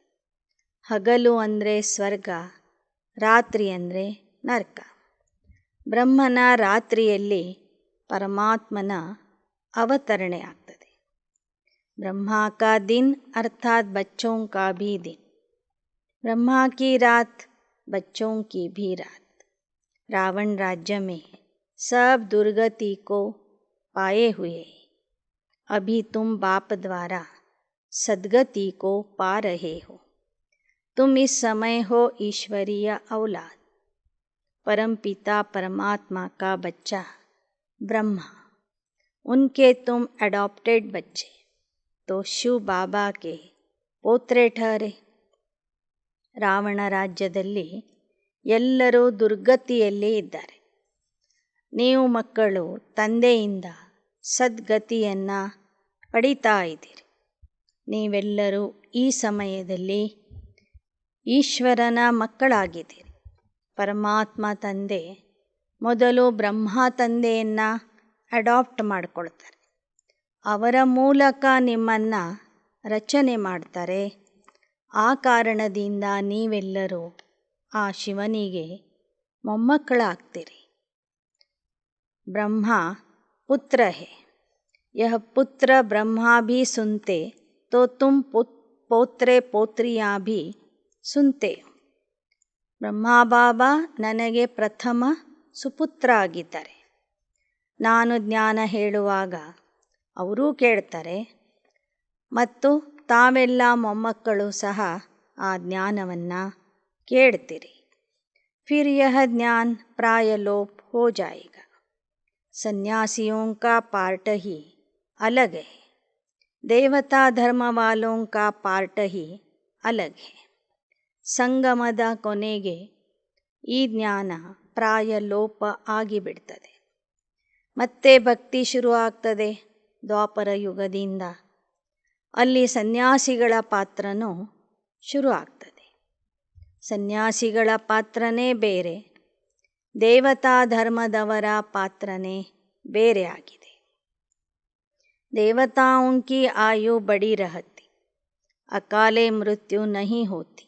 ಹಗಲು ಅಂದರೆ ಸ್ವರ್ಗ, ರಾತ್ರಿ ಅಂದರೆ ನರಕ. ಬ್ರಹ್ಮನ ರಾತ್ರಿಯಲ್ಲಿ ಪರಮಾತ್ಮನ ಅವತರಣೆ ಆಗ್ತದೆ. ಬ್ರಹ್ಮಾ ಕಾ ದಿನ್ ಅರ್ಥಾತ್ ಬಚ್ಚೋं का भी दिन, ब्रह्मा की रात बच्चों की भी रात. रावण राज्य में सब दुर्गति को पाए हुए, अभी तुम बाप द्वारा सद्गति को पा रहे हो. तुम इस समय हो ईश्वरीय औलाद, परम पिता परमात्मा का बच्चा ब्रह्मा, उनके तुम अडॉप्टेड बच्चे तो शिव बाबा के ಪೋತ್ರೆ ठहरे. ರಾವಣ ರಾಜ್ಯದಲ್ಲಿ ಎಲ್ಲರೂ ದುರ್ಗತಿಯಲ್ಲಿ ಇದ್ದಾರೆ. ನೀವು ಮಕ್ಕಳು ತಂದೆಯಿಂದ ಸದ್ಗತಿಯನ್ನು ಪಡಿತಾ ಇದ್ದೀರಿ. ನೀವೆಲ್ಲರೂ ಈ ಸಮಯದಲ್ಲಿ ಈಶ್ವರನ ಮಕ್ಕಳಾಗಿದ್ದೀರಿ. ಪರಮಾತ್ಮ ತಂದೆ ಮೊದಲು ಬ್ರಹ್ಮ ತಂದೆಯನ್ನು ಅಡಾಪ್ಟ್ ಮಾಡಿಕೊಳ್ತಾರೆ. ಅವರ ಮೂಲಕ ನಿಮ್ಮನ್ನು ರಚನೆ ಮಾಡ್ತಾರೆ. ಆ ಕಾರಣದಿಂದ ನೀವೆಲ್ಲರೂ ಆ ಶಿವನಿಗೆ ಮೊಮ್ಮಕ್ಕಳಾಗ್ತೀರಿ. ब्रह्मा पुत्र है, यह पुत्र ब्रह्मा भी सुनते तो तुम ಪೋತ್ರೆ ಪೋತ್ರಿಯಾ भी सुनते हो. ಬ್ರಹ್ಮ ಬಾಬಾ ನನಗೆ ಪ್ರಥಮ ಸುಪುತ್ರ ಆಗಿದ್ದಾರೆ. ನಾನು ಜ್ಞಾನ ಹೇಳುವಾಗ ಅವರೂ ಕೇಳ್ತಾರೆ ಮತ್ತು ತಾವೆಲ್ಲ ಮೊಮ್ಮಕ್ಕಳು ಸಹ ಆ ಜ್ಞಾನವನ್ನು ಕೇಳ್ತೀರಿ. ಫಿರ್ ಯಹ ಜ್ಞಾನ ಪ್ರಾಯ ಲೋಪ್ ಹೋ ಜಾಯೇಗಾ. सन्यासियों का पार्ट ही अलग है, देवता धर्म वालों का पार्ट ही अलग है. ಸಂಗಮದ ಕೊನೆಗೆ ಈ ಜ್ಞಾನ ಪ್ರಾಯ ಲೋಪ ಆಗಿಬಿಡ್ತದೆ. ಮತ್ತೆ ಭಕ್ತಿ ಶುರು ಆಗ್ತದೆ ದ್ವಾಪರ ಯುಗದಿಂದ. ಅಲ್ಲಿ ಸನ್ಯಾಸಿಗಳ ಪಾತ್ರನೂ ಶುರು ಆಗ್ತದೆ. ಸನ್ಯಾಸಿಗಳ ಪಾತ್ರನೇ ಬೇರೆ, ದೇವತಾ ಧರ್ಮದವರ ಪಾತ್ರನೇ ಬೇರೆ ಆಗಿದೆ. देवताओं की आयु बड़ी रहती, अकाले मृत्यु नहीं होती.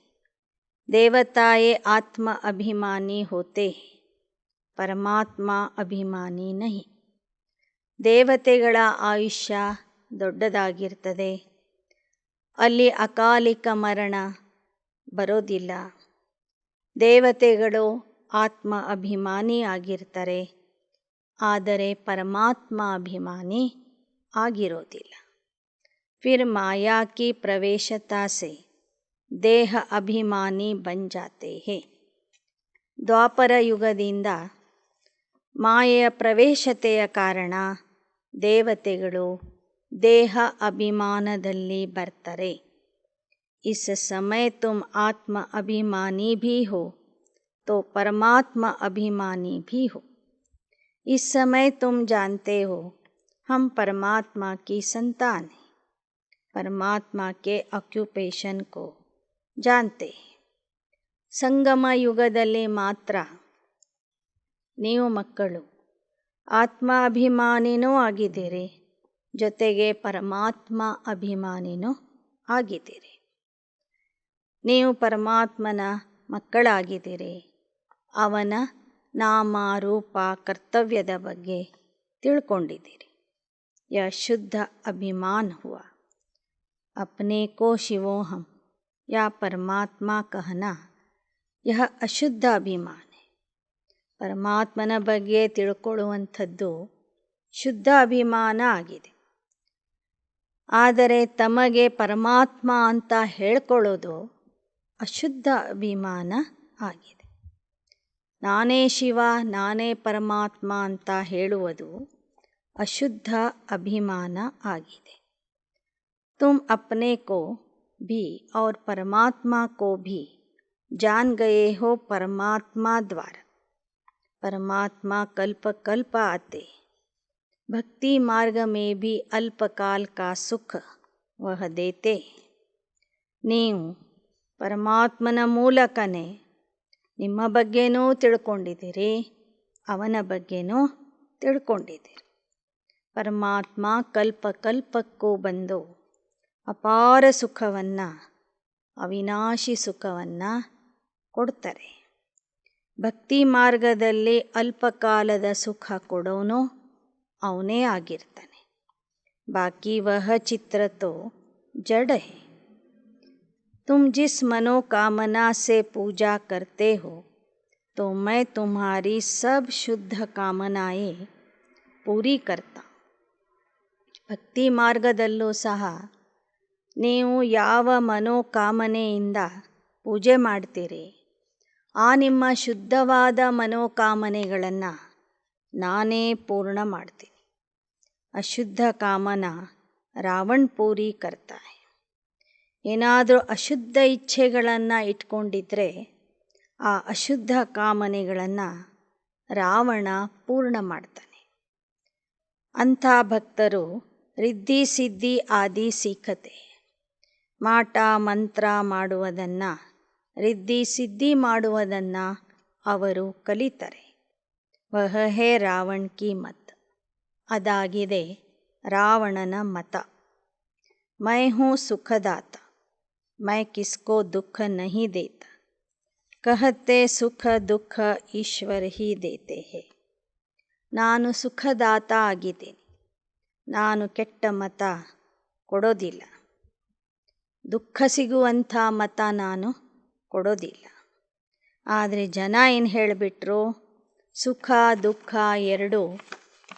देवताएं आत्म अभिमानी होते हैं, ಪರಮಾತ್ಮ ಅಭಿಮಾನಿ ನಹಿ. ದೇವತೆಗಳ ಆಯುಷ್ಯ ದೊಡ್ಡದಾಗಿರ್ತದೆ. ಅಲ್ಲಿ ಅಕಾಲಿಕ ಮರಣ ಬರೋದಿಲ್ಲ. ದೇವತೆಗಳು ಆತ್ಮ ಅಭಿಮಾನಿ ಆಗಿರ್ತಾರೆ, ಆದರೆ ಪರಮಾತ್ಮ ಅಭಿಮಾನಿ ಆಗಿರೋದಿಲ್ಲ. ಫಿರ್ ಮಾಯಾ ಕಿ ಪ್ರವೇಶತಾ ಸೆ ದೇಹ ಅಭಿಮಾನಿ ಬನ್ ಜಾತೆ ಹೇ. ದ್ವಾಪರ ಯುಗದಿಂದ ಮಾಯೆಯ ಪ್ರವೇಶತೆಯ ಕಾರಣ ದೇವತೆಗಳು ದೇಹ ಅಭಿಮಾನದಲ್ಲಿ ಬರ್ತಾರೆ. इस समय तुम आत्म अभिमानी भी हो तो परमात्मा अभिमानी भी हो. इस समय तुम जानते हो हम परमात्मा की संतान हैं, परमात्मा के ऑक्युपेशन को जानते हैं. ಸಂಗಮ ಯುಗದಲ್ಲಿ ಮಾತ್ರ ನೀವು ಮಕ್ಕಳು ಆತ್ಮ ಅಭಿಮಾನಿನೂ ಆಗಿದ್ದೀರಿ, ಜೊತೆಗೆ ಪರಮಾತ್ಮ ಅಭಿಮಾನಿನೂ ಆಗಿದ್ದೀರಿ. ನೀವು ಪರಮಾತ್ಮನ ಮಕ್ಕಳಾಗಿದ್ದೀರಿ. ಅವನ ನಾಮ ರೂಪ ಕರ್ತವ್ಯದ ಬಗ್ಗೆ ತಿಳ್ಕೊಂಡಿದ್ದೀರಿ. ಯ ಶುದ್ಧ ಅಭಿಮಾನ ಹುआ. अपने को शिवोहम या परमात्मा कहना यह ಅಶುದ್ಧ ಅಭಿಮಾನ. ಪರಮಾತ್ಮನ ಬಗ್ಗೆ ತಿಳ್ಕೊಳ್ಳುವಂಥದ್ದು ಶುದ್ಧ ಅಭಿಮಾನ ಆಗಿದೆ. ಆದರೆ ತಮಗೆ ಪರಮಾತ್ಮ ಅಂತ ಹೇಳ್ಕೊಳ್ಳೋದು ಅಶುದ್ಧ ಅಭಿಮಾನ ಆಗಿದೆ. ನಾನೇ ಶಿವ, ನಾನೇ ಪರಮಾತ್ಮ ಅಂತ ಹೇಳುವುದು ಅಶುದ್ಧ ಅಭಿಮಾನ ಆಗಿದೆ. ತುಮ್ ಅಪ್ನೆ ಕೋ भी और परमात्मा को भी जान गए हो परमात्मा द्वारा. परमात्मा कल्प कल्प आते, भक्ति मार्ग में भी अल्पकाल का सुख वह देते. ನೀವು ಪರಮಾತ್ಮನ ಮೂಲಕನೇ ನಿಮ್ಮ ಬಗ್ಗೆನೂ ತಿಳ್ಕೊಂಡಿದ್ದೀರಿ, ಅವನ ಬಗ್ಗೆನೂ ತಿಳ್ಕೊಂಡಿದ್ದೀರಿ. ಪರಮಾತ್ಮ ಕಲ್ಪ ಕಲ್ಪಕ್ಕೂ ಬಂದು ಅಪಾರ ಸುಖವನ್ನು, ಅವಿನಾಶಿ ಸುಖವನ್ನು ಕೊಡ್ತಾರೆ. ಭಕ್ತಿ ಮಾರ್ಗದಲ್ಲಿ ಅಲ್ಪಕಾಲದ ಸುಖ ಕೊಡೋನು ಅವನೇ ಆಗಿರ್ತಾನೆ. ಬಾಕಿ ವಹ ಚಿತ್ರ ತೋ ಜಡ ಹೈ. तुम जिस मनोकामना से पूजा करते हो तो मैं तुम्हारी सब शुद्ध कामनाएं पूरी करता. ಭಕ್ತಿ ಮಾರ್ಗದಲ್ಲೂ ಸಹ ನೀವು ಯಾವ ಮನೋಕಾಮನೆಯಿಂದ ಪೂಜೆ ಮಾಡ್ತೀರಿ, ಆ ನಿಮ್ಮ ಶುದ್ಧವಾದ ಮನೋಕಾಮನೆಗಳನ್ನು ನಾನೇ ಪೂರ್ಣ ಮಾಡ್ತೀನಿ. ಅಶುದ್ಧ ಕಾಮನ ರಾವಣ ಪೂರಿ ಕರ್ತಾನೆ. ಏನಾದರೂ ಅಶುದ್ಧ ಇಚ್ಛೆಗಳನ್ನು ಇಟ್ಕೊಂಡಿದ್ರೆ ಆ ಅಶುದ್ಧ ಕಾಮನೆಗಳನ್ನು ರಾವಣ ಪೂರ್ಣ ಮಾಡ್ತಾನೆ. ಅಂಥ ಭಕ್ತರು ರಿದ್ಧಿ ಸಿದ್ಧಿ ಆದಿ ಸೀಖತೆ, ಮಾಟ ಮಂತ್ರ ಮಾಡುವುದನ್ನು, ರಿದ್ಧಿ ಸಿದ್ಧಿ ಮಾಡುವುದನ್ನು ಅವರು ಕಲಿತಾರೆ. ವಹ ಹೇ ರಾವಣ ಕಿ ಮತ್. ಅದಾಗಿದೆ ರಾವಣನ ಮತ. ಮೈ ಹೂँ ಸುಖದಾತ, मैं किसको दुख नहीं देता. कहते सुख दुख ईश्वर ही देते हैं. ನಾನು ಸುಖದಾತ ಆಗಿದ್ದೀನಿ, ನಾನು ಕೆಟ್ಟ ಮತ ಕೊಡೋದಿಲ್ಲ, ದುಃಖ ಸಿಗುವಂಥ ಮತ ನಾನು ಕೊಡೋದಿಲ್ಲ. ಆದರೆ ಜನ ಏನು ಹೇಳಿಬಿಟ್ರು, ಸುಖ ದುಃಖ ಎರಡೂ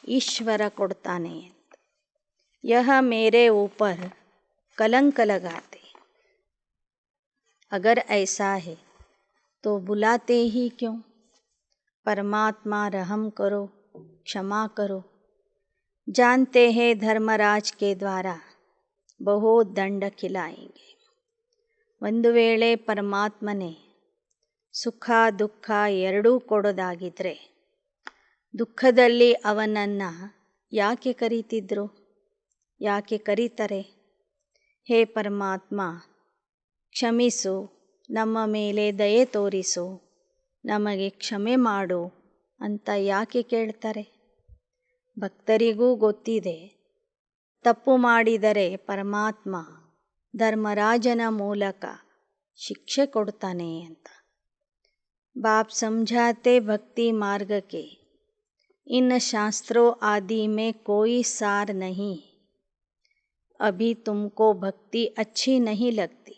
ಈಶ್ವರ ಕೊಡ್ತಾನೆ ಅಂತ. ಯಹ ಮೇರೆ ಊಪರ್ ಕಲಂಕ ಲಗಾತೆ. अगर ऐसा है तो बुलाते ही क्यों. परमात्मा रहम करो, क्षमा करो. जानते हैं धर्मराज के द्वारा बहुत दंड खिलाएंगे. ಒಂದು ವೇಳೆ ಪರಮಾತ್ಮನೇ ಸುಖ ದುಃಖ ಎರಡೂ ಕೊಡೋದಾಗಿದ್ದರೆ ದುಃಖದಲ್ಲಿ ಅವನನ್ನು ಯಾಕೆ ಕರೀತಿದ್ರು, ಯಾಕೆ ಕರೀತಾರೆ? ಹೇ ಪರಮಾತ್ಮ, ಕ್ಷಮಿಸು, ನಮ್ಮ ಮೇಲೆ ದಯೆ ತೋರಿಸು, ನಮಗೆ ಕ್ಷಮೆ ಮಾಡು ಅಂತ ಯಾಕೆ ಕೇಳ್ತಾರೆ? ಭಕ್ತರಿಗೂ ಗೊತ್ತಿದೆ ತಪ್ಪು ಮಾಡಿದರೆ ಪರಮಾತ್ಮ ಧರ್ಮರಾಜನ ಮೂಲಕ ಶಿಕ್ಷೆ ಕೊಡ್ತಾನೆ ಅಂತ. ಬಾಪ್ ಸಮझाते भक्ति मार्ग के इन शास्त्रों आदि में कोई सार नहीं. अभी तुमको भक्ति अच्छी नहीं लगती,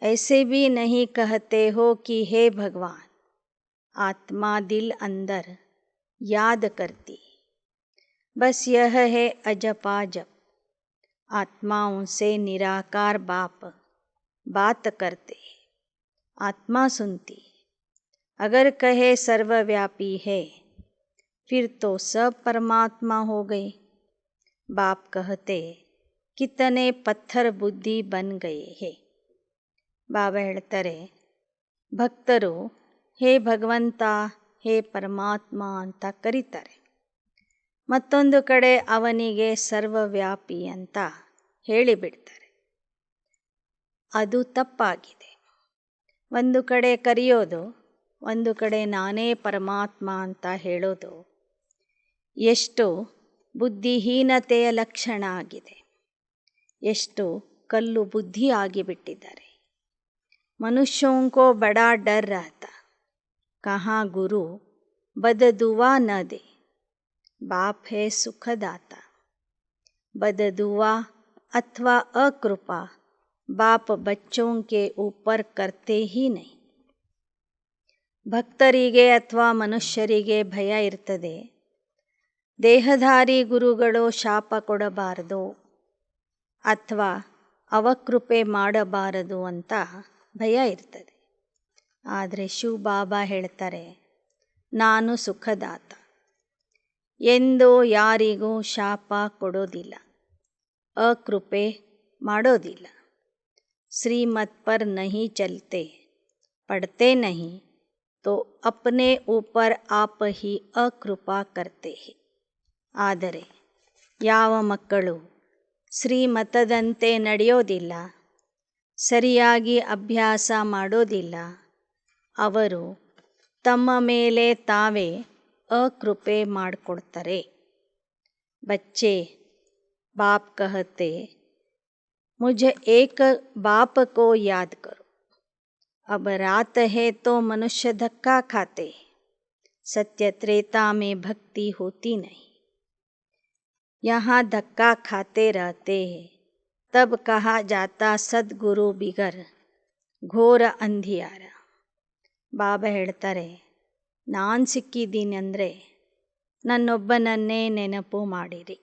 ऐसे भी नहीं कहते हो कि हे भगवान, आत्मा दिल अंदर याद करती. बस यह है अजपा जप. आत्माओं से निराकार बाप बात करते, आत्मा सुनती. अगर कहे सर्वव्यापी है फिर तो सब परमात्मा हो गए. बाप कहते कितने पत्थर बुद्धि बन गए हैं. ಬಾಬಾ ಹೇಳ್ತಾರೆ, ಭಕ್ತರು ಹೇ ಭಗವಂತ, ಹೇ ಪರಮಾತ್ಮ ಅಂತ ಕರೀತಾರೆ. ಮತ್ತೊಂದು ಕಡೆ ಅವನಿಗೆ ಸರ್ವವ್ಯಾಪಿ ಅಂತ ಹೇಳಿಬಿಡ್ತಾರೆ. ಅದು ತಪ್ಪಾಗಿದೆ. ಒಂದು ಕಡೆ ಕರೆಯೋದು, ಒಂದು ಕಡೆ ನಾನೇ ಪರಮಾತ್ಮ ಅಂತ ಹೇಳೋದು ಎಷ್ಟು ಬುದ್ಧಿಹೀನತೆಯ ಲಕ್ಷಣ ಆಗಿದೆ, ಎಷ್ಟು ಕಲ್ಲು ಬುದ್ಧಿ ಆಗಿಬಿಟ್ಟಿದ್ದಾರೆ. मनुष्यों को बड़ा डर रहता, कहाँ गुरु बददुआ न दे. बाप है सुखदाता. बददुआ अथवा अकृपा बाप बच्चों के ऊपर करते ही नहीं. ಭಕ್ತರಿಗೆ ಅಥವಾ ಮನುಷ್ಯರಿಗೆ ಭಯ ಇರ್ತದೆ, ದೇಹಧಾರಿ ಗುರುಗಳು ಶಾಪ ಕೊಡಬಾರದು ಅಥವಾ ಅವಕೃಪೆ ಮಾಡಬಾರದು ಅಂತ ಭಯ ಇರ್ತದೆ. ಆದರೆ ಶಿವಬಾಬಾ ಹೇಳ್ತಾರೆ, ನಾನು ಸುಖದಾತ ಎಂದು ಯಾರಿಗೂ ಶಾಪ ಕೊಡೋದಿಲ್ಲ, ಅಕೃಪೆ ಮಾಡೋದಿಲ್ಲ. ಶ್ರೀಮತ್ ಪರ್ ನಹಿ ಚಲ್ತೆ ಪढ़ते नहीं तो अपने ऊपर आप ही ಅಕೃಪಾ करते हैं. ಆದರೆ ಯಾವ ಮಕ್ಕಳು ಶ್ರೀಮತದಂತೆ ನಡೆಯೋದಿಲ್ಲ, ಸರಿಯಾಗಿ ಅಭ್ಯಾಸ ಮಾಡೋದಿಲ್ಲ, ಅವರು ತಮ್ಮ ಮೇಲೆ ತಾವೇ ಅಕೃಪೆ ಮಾಡಿಕೊಡ್ತಾರೆ. बच्चे बाप कहते मुझे एक बाप को याद करो. अब रात है तो मनुष्य धक्का खाते, सत्य त्रेता में भक्ति होती नहीं. यहाँ धक्का खाते रहते हैं, तब कहा जाता सद्गुरु बिगर ಘೋರ ಅಂಧಿಯಾರ. ಬಾಬಾ ಹೇಳ್ತಾರೆ, ನಾನು ಸಿಕ್ಕಿದ್ದೀನಿ ಅಂದರೆ ನನ್ನೊಬ್ಬನನ್ನೇ ನೆನಪು ಮಾಡಿರಿ.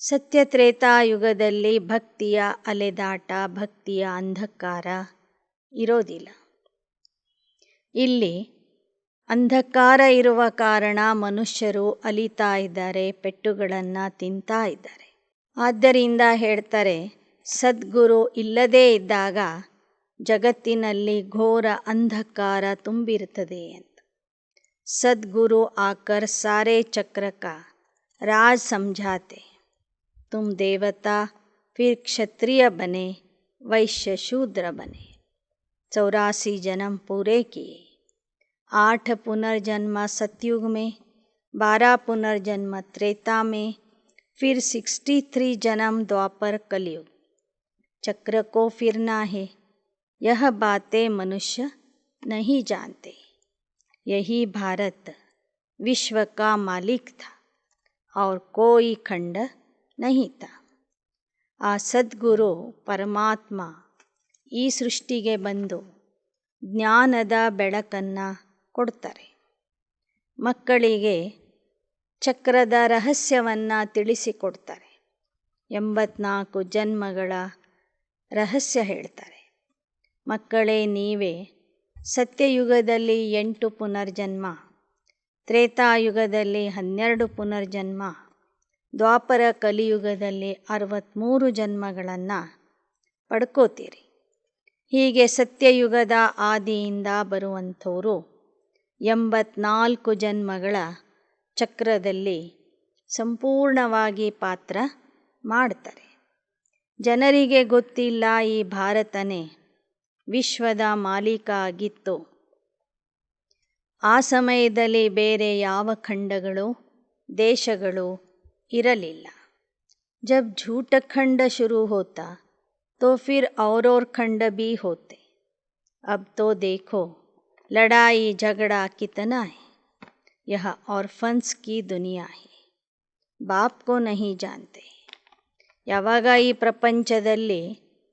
ಸತ್ಯತ್ರೇತಾಯುಗದಲ್ಲಿ ಭಕ್ತಿಯ ಅಲೆದಾಟ, ಭಕ್ತಿಯ ಅಂಧಕಾರ ಇರೋದಿಲ್ಲ. ಇಲ್ಲಿ ಅಂಧಕಾರ ಇರುವ ಕಾರಣ ಮನುಷ್ಯರು ಅಲಿತಾ ಇದ್ದಾರೆ, ಪೆಟ್ಟುಗಳನ್ನು ತಿಂತಾ ಇದ್ದಾರೆ. ಆದ್ದರಿಂದ ಹೇಳ್ತಾರೆ, ಸದ್ಗುರು ಇಲ್ಲದೇ ಇದ್ದಾಗ ಜಗತ್ತಿನಲ್ಲಿ ಘೋರ ಅಂಧಕಾರ ತುಂಬಿರ್ತದೆ ಅಂತ. सद्गुरु आकर सारे चक्र का राज समझाते. तुम देवता फिर क्षत्रिय बने, वैश्य शूद्र बने. 84 जन्म पूरे किए. 8 पुनर्जन्म सतयुग में, 12 पुनर्जन्म त्रेता में, फिर 63 जन्म द्वापर कलयुग. चक्र को फिरना है, यह बातें मनुष्य नहीं जानते. यही भारत विश्व का मालिक था और कोई खंड नहीं था. ಆ ಸದ್ಗುರು ಪರಮಾತ್ಮ ಈ ಸೃಷ್ಟಿಗೆ ಬಂದು ಜ್ಞಾನದ ಬೆಳಕನ್ನು ಕೊಡ್ತಾರೆ. ಮಕ್ಕಳಿಗೆ ಚಕ್ರದ ರಹಸ್ಯವನ್ನು ತಿಳಿಸಿಕೊಡ್ತಾರೆ. 84 ಜನ್ಮಗಳ ರಹಸ್ಯ ಹೇಳ್ತಾರೆ. ಮಕ್ಕಳೇ, ನೀವೇ ಸತ್ಯಯುಗದಲ್ಲಿ 8 ಪುನರ್ಜನ್ಮ, ತ್ರೇತಾಯುಗದಲ್ಲಿ 12 ಪುನರ್ಜನ್ಮ, ದ್ವಾಪರ ಕಲಿಯುಗದಲ್ಲಿ 63 ಜನ್ಮಗಳನ್ನು ಪಡ್ಕೋತೀರಿ. ಹೀಗೆ ಸತ್ಯಯುಗದ ಆದಿಯಿಂದ ಬರುವಂಥವರು 84 ಜನ್ಮಗಳ ಚಕ್ರದಲ್ಲಿ ಸಂಪೂರ್ಣವಾಗಿ ಪಾತ್ರ ಮಾಡ್ತಾರೆ. ಜನರಿಗೆ ಗೊತ್ತಿಲ್ಲ ಈ ಭಾರತನೇ ವಿಶ್ವದ ಮಾಲೀಕ ಆಗಿತ್ತು. ಆ ಸಮಯದಲ್ಲಿ ಬೇರೆ ಯಾವ ಖಂಡಗಳು, ದೇಶಗಳು ಇರಲಿಲ್ಲ. जब झूठ खंड शुरू होता तो फिर और खंड भी होते. अब तो देखो लड़ाई झगड़ा कितना है. यह ऑर्फन्स की दुनिया है, बाप को नहीं जानते. ಯಾವಾಗ ಈ ಪ್ರಪಂಚದಲ್ಲಿ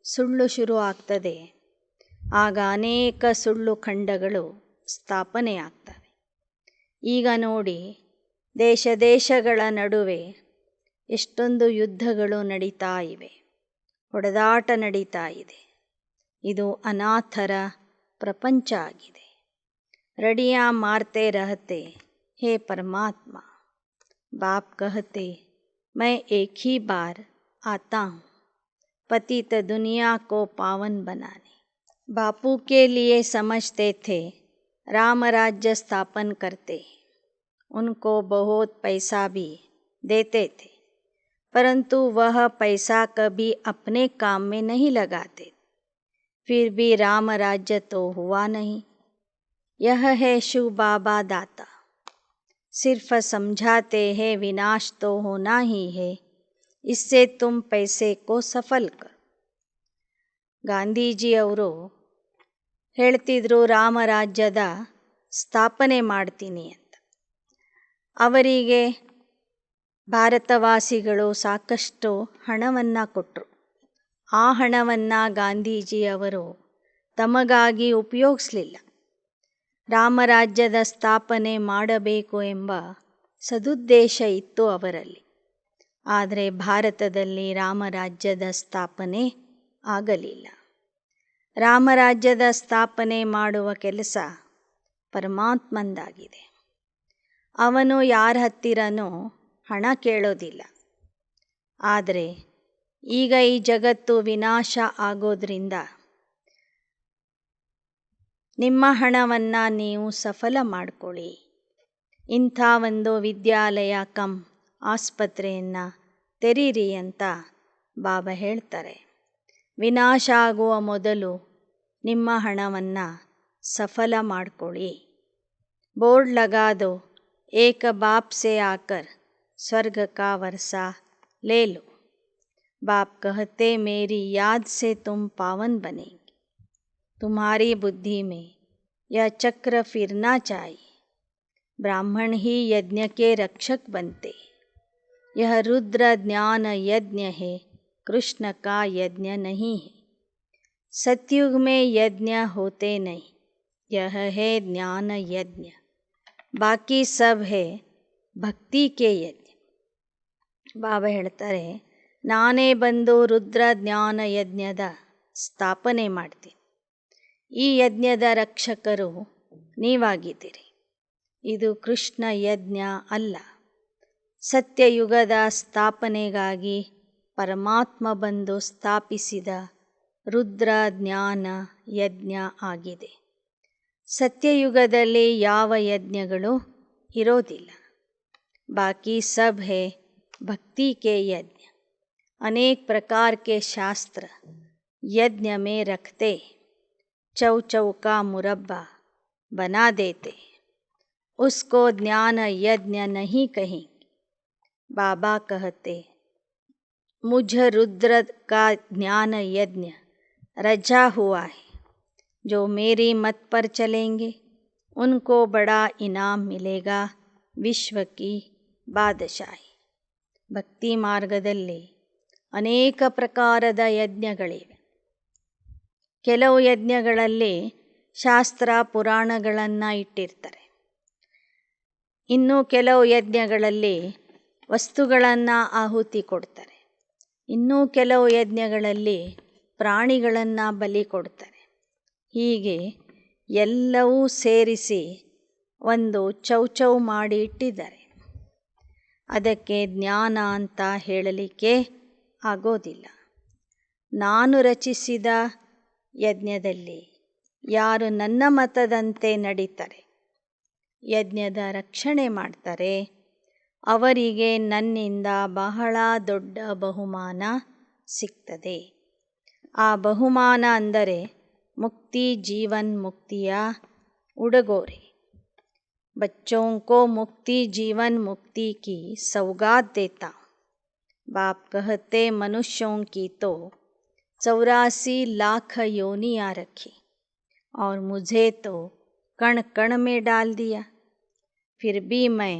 ಸುಳ್ಳು ಶುರು ಆಗ್ತದೆ, ಆಗ ಅನೇಕ ಸುಳ್ಳು ಖಂಡಗಳು ಸ್ಥಾಪನೆಯಾಗ್ತವೆ. ಈಗ ನೋಡಿ, ದೇಶ ದೇಶಗಳ ನಡುವೆ ಎಷ್ಟೊಂದು ಯುದ್ಧಗಳು ನಡೀತಾ ಇವೆ, ಹೊಡೆದಾಟ ನಡೀತಾ ಇದೆ. ಇದು ಅನಾಥರ ಪ್ರಪಂಚ ಆಗಿದೆ. ರಡಿಯಾ ಮಾರ್ತೆ ರಹತೆ ಹೇ ಪರಮಾತ್ಮ. ಬಾಪ್ ಕಹತೆ मैं एक ही बार आता हूँ पतित दुनिया को पावन बनाने. बापू के लिए समझते थे राम राज्य स्थापन करते. उनको बहुत पैसा भी देते थे, परंतु वह पैसा कभी अपने काम में नहीं लगाते. फिर भी राम राज्य तो हुआ नहीं. यह है शिव बाबा दाता. सिर्फ समझाते हैं विनाश तो होना ही है, इससे तुम पैसे को सफल करो. ಗಾಂಧೀಜಿಯವರು ಹೇಳ್ತಿದ್ರು ರಾಮರಾಜ್ಯದ ಸ್ಥಾಪನೆ ಮಾಡ್ತೀನಿ ಅಂತ. ಅವರಿಗೆ ಭಾರತವಾಸಿಗಳು ಸಾಕಷ್ಟು ಹಣವನ್ನು ಕೊಟ್ಟರು. ಆ ಹಣವನ್ನು ಗಾಂಧೀಜಿಯವರು ತಮಗಾಗಿ ಉಪಯೋಗಿಸಲಿಲ್ಲ. ರಾಮರಾಜ್ಯದ ಸ್ಥಾಪನೆ ಮಾಡಬೇಕು ಎಂಬ ಸದುದ್ದೇಶ ಇತ್ತು ಅವರಲ್ಲಿ. ಆದರೆ ಭಾರತದಲ್ಲಿ ರಾಮರಾಜ್ಯದ ಸ್ಥಾಪನೆ ಆಗಲಿಲ್ಲ. ರಾಮರಾಜ್ಯದ ಸ್ಥಾಪನೆ ಮಾಡುವ ಕೆಲಸ ಪರಮಾತ್ಮಂದಾಗಿದೆ. ಅವನು ಯಾರ ಹತ್ತಿರನೂ ಹಣ ಕೇಳೋದಿಲ್ಲ. ಆದರೆ ಈಗ ಈ ಜಗತ್ತು ವಿನಾಶ ಆಗೋದ್ರಿಂದ ನಿಮ್ಮ ಹಣವನ್ನು ನೀವು ಸಫಲ ಮಾಡಿಕೊಳ್ಳಿ. ಇಂಥ ಒಂದು ವಿದ್ಯಾಲಯ ಆಸ್ಪತ್ರೆಯನ್ನು ತೆರೀರಿ ಅಂತ ಬಾಬಾ ಹೇಳ್ತಾರೆ. ವಿನಾಶ ಆಗುವ ಮೊದಲು ನಿಮ್ಮ ಹಣವನ್ನು ಸಫಲ ಮಾಡಿಕೊಳ್ಳಿ. ಬೋರ್ಡ್ ಲಗಾ ದೋ, ಏಕ ಬಾಪ್ ಸೆ ಆಕರ್ ಸ್ವರ್ಗ ಕಾ ವರ್ಸಾ ले लो. बाप कहते मेरी याद से तुम पावन बनेंगे. तुम्हारी बुद्धि में यह चक्र फिरना चाहिए. ब्राह्मण ही यज्ञ के रक्षक बनते. यह रुद्र ज्ञान यज्ञ है, कृष्ण का यज्ञ नहीं है. सतयुग में यज्ञ होते नहीं, यह है ज्ञान यज्ञ. बाकी सब है भक्ति के यज्ञ. ಬಾಬಾ ಹೇಳ್ತಾರೆ, ನಾನೇ ಬಂದು ರುದ್ರ ಜ್ಞಾನ ಯಜ್ಞದ ಸ್ಥಾಪನೆ ಮಾಡ್ತೀನಿ. ಈ ಯಜ್ಞದ ರಕ್ಷಕರು ನೀವಾಗಿದ್ದೀರಿ. ಇದು ಕೃಷ್ಣ ಯಜ್ಞ ಅಲ್ಲ. ಸತ್ಯಯುಗದ ಸ್ಥಾಪನೆಗಾಗಿ ಪರಮಾತ್ಮ ಬಂದು ಸ್ಥಾಪಿಸಿದ ರುದ್ರ ಜ್ಞಾನ ಯಜ್ಞ ಆಗಿದೆ. ಸತ್ಯಯುಗದಲ್ಲಿ ಯಾವ ಯಜ್ಞಗಳು ಇರೋದಿಲ್ಲ. ಬಾಕಿ ಸಬ್ ಹೇ भक्ति के यज्ञ. अनेक प्रकार के शास्त्र यज्ञ में रखते, चौ का मुरब्बा बना देते. उसको ज्ञान यज्ञ नहीं कहेंगे. बाबा कहते, मुझ रुद्र का ज्ञान यज्ञ रचा हुआ है. जो मेरी मत पर चलेंगे उनको बड़ा इनाम मिलेगा, विश्व की बादशाही. ಭಕ್ತಿ ಮಾರ್ಗದಲ್ಲಿ ಅನೇಕ ಪ್ರಕಾರದ ಯಜ್ಞಗಳಿವೆ. ಕೆಲವು ಯಜ್ಞಗಳಲ್ಲಿ ಶಾಸ್ತ್ರ ಪುರಾಣಗಳನ್ನು ಇಟ್ಟಿರ್ತಾರೆ. ಇನ್ನು ಕೆಲವು ಯಜ್ಞಗಳಲ್ಲಿ ವಸ್ತುಗಳನ್ನು ಆಹುತಿ ಕೊಡ್ತಾರೆ. ಇನ್ನೂ ಕೆಲವು ಯಜ್ಞಗಳಲ್ಲಿ ಪ್ರಾಣಿಗಳನ್ನು ಬಲಿ ಕೊಡ್ತಾರೆ. ಹೀಗೆ ಎಲ್ಲವೂ ಸೇರಿಸಿ ಒಂದು ಚೌಚೌ ಮಾಡಿ ಇಟ್ಟಿದ್ದಾರೆ. ಅದಕ್ಕೆ ಜ್ಞಾನ ಅಂತ ಹೇಳಲಿಕ್ಕೆ ಆಗೋದಿಲ್ಲ. ನಾನು ರಚಿಸಿದ ಯಜ್ಞದಲ್ಲಿ ಯಾರು ನನ್ನ ಮತದಂತೆ ನಡೀತಾರೆ, ಯಜ್ಞದ ರಕ್ಷಣೆ ಮಾಡ್ತಾರೆ, ಅವರಿಗೆ ನನ್ನಿಂದ ಬಹಳ ದೊಡ್ಡ ಬಹುಮಾನ ಸಿಗ್ತದೆ. ಆ ಬಹುಮಾನ ಅಂದರೆ ಮುಕ್ತಿ, ಜೀವನ್ ಮುಕ್ತಿಯ ಉಡುಗೊರೆ. बच्चों को मुक्ति जीवन मुक्ति की सौगात देता हूँ. बाप कहते मनुष्यों की तो 84 लाख योनियाँ रखी और मुझे तो कण कण में डाल दिया. फिर भी मैं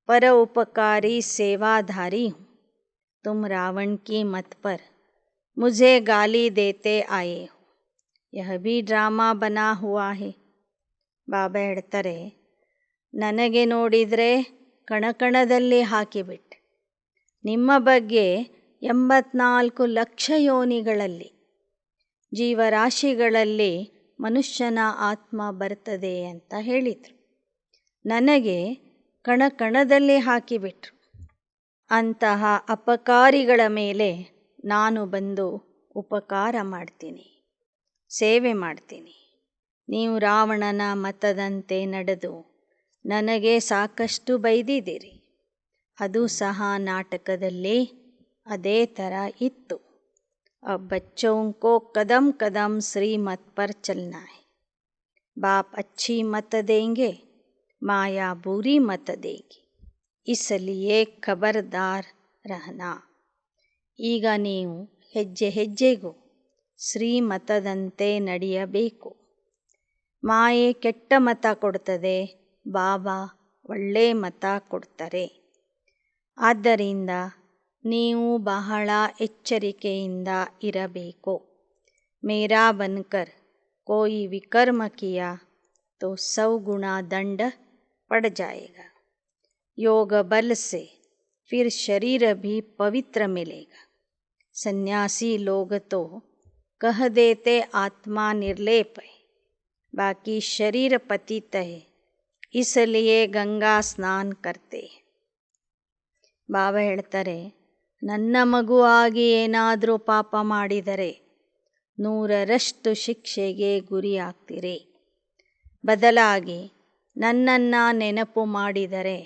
परोपकारी सेवाधारी हूँ. तुम रावण की मत पर मुझे गाली देते आए हो. यह भी ड्रामा बना हुआ है. ಬಾಬಾ ಹೇಳ್ತಾರೆ, ನನಗೆ ನೋಡಿದರೆ ಕಣಕಣದಲ್ಲಿ ಹಾಕಿಬಿಟ್ಟೆ. ನಿಮ್ಮ ಬಗ್ಗೆ 84 ಲಕ್ಷ ಯೋನಿಗಳಲ್ಲಿ ಜೀವರಾಶಿಗಳಲ್ಲಿ ಮನುಷ್ಯನ ಆತ್ಮ ಬರ್ತದೆ ಅಂತ ಹೇಳಿದರು. ನನಗೆ ಕಣಕಣದಲ್ಲಿ ಹಾಕಿಬಿಟ್ರು. ಅಂತಹ ಅಪಕಾರಿಗಳ ಮೇಲೆ ನಾನು ಬಂದು ಉಪಕಾರ ಮಾಡ್ತೀನಿ, ಸೇವೆ ಮಾಡ್ತೀನಿ. ನೀವು ರಾವಣನ ಮತದಂತೆ ನಡೆದು ನನಗೆ ಸಾಕಷ್ಟು ಬೈದಿದ್ದೀರಿ. ಅದು ಸಹ ನಾಟಕದಲ್ಲಿ ಅದೇ ಥರ ಇತ್ತು. अब बच्चों को कदम कदम श्रीमत पर चलना है. बाप अच्छी मत देंगे, माया बुरी मत देगी. इसलिए खबरदार रहना. ಈಗ ನೀವು ಹೆಜ್ಜೆ ಹೆಜ್ಜೆಗೂ ಶ್ರೀಮತದಂತೆ ನಡೆಯಬೇಕು. ಮಾಯೆ ಕೆಟ್ಟ ಮತ ಕೊಡ್ತದೆ, ಬಾಬಾ ಒಳ್ಳೆ ಮತ ಕೊಡ್ತಾರೆ. ಆದ್ದರಿಂದ ನೀವು ಬಹಳ ಎಚ್ಚರಿಕೆಯಿಂದ ಇರಬೇಕು. ಮೇರಾ ಬನ್ಕರ್ ಕೋಯಿ ವಿಕರ್ಮ ಕಿಯಾ ತೋ 100 ಗುಣ ದಂಡ ಪಡ್ ಜಾಯೇಗಾ. योग बल से फिर शरीर भी पवित्र मिलेगा। सन्यासी लोग तो कह देते आत्मा निर्लेप है, बाकी शरीर पतित है, इसलिए ಗಂಗಾ ಸ್ನಾನ करते। ಬಾಬಾ ಹೇಳ್ತಾರೆ, ನನ್ನ ಮಗುವಾಗಿ ಏನಾದರೂ ಪಾಪ ಮಾಡಿದರೆ 100ರಷ್ಟು ಶಿಕ್ಷೆಗೆ ಗುರಿಯಾಗ್ತೀರಿ. ಬದಲಾಗಿ ನನ್ನನ್ನು ನೆನಪು ಮಾಡಿದರೆ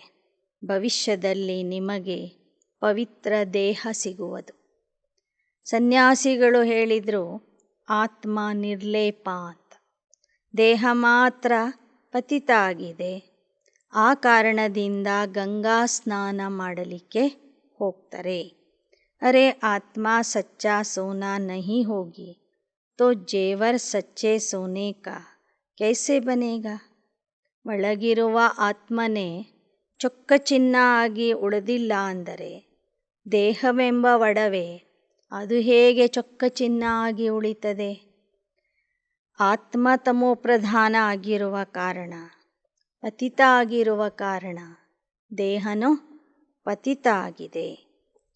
ಭವಿಷ್ಯದಲ್ಲಿ ನಿಮಗೆ ಪವಿತ್ರ ದೇಹ ಸಿಗುವುದು. ಸನ್ಯಾಸಿಗಳು ಹೇಳಿದರು, ಆತ್ಮ ನಿರ್ಲೇಪ ಅಂತ. ದೇಹ ಮಾತ್ರ ಪತಿತ ಆಗಿದೆ, ಆ ಕಾರಣದಿಂದ ಗಂಗಾ ಸ್ನಾನ ಮಾಡಲಿಕ್ಕೆ ಹೋಗ್ತಾರೆ. ಅರೆ ಆತ್ಮ ಸಚ್ಚಾ ಸೋನಾ ನಹೀ ಹೋಗಿ ತೋ ಜೇವರ್ ಸಚ್ಚೆ ಸೋನೆ ಕಾ ಕೈಸೆ ಬನೇಗಾ. ಒಳಗಿರುವ ಆತ್ಮನೇ ಚೊಕ್ಕ ಚಿನ್ನ ಆಗಿ ಉಳಿದಿಲ್ಲ ಅಂದರೆ ದೇಹವೆಂಬ ಒಡವೆ ಅದು ಹೇಗೆ ಚೊಕ್ಕ ಚಿನ್ನ ಆಗಿ ಉಳಿತದೆ? ಆತ್ಮ ತಮೋಪ್ರಧಾನ ಆಗಿರುವ ಕಾರಣ, ಪತಿತ ಆಗಿರುವ ಕಾರಣ ದೇಹನೂ ಪತಿತ ಆಗಿದೆ.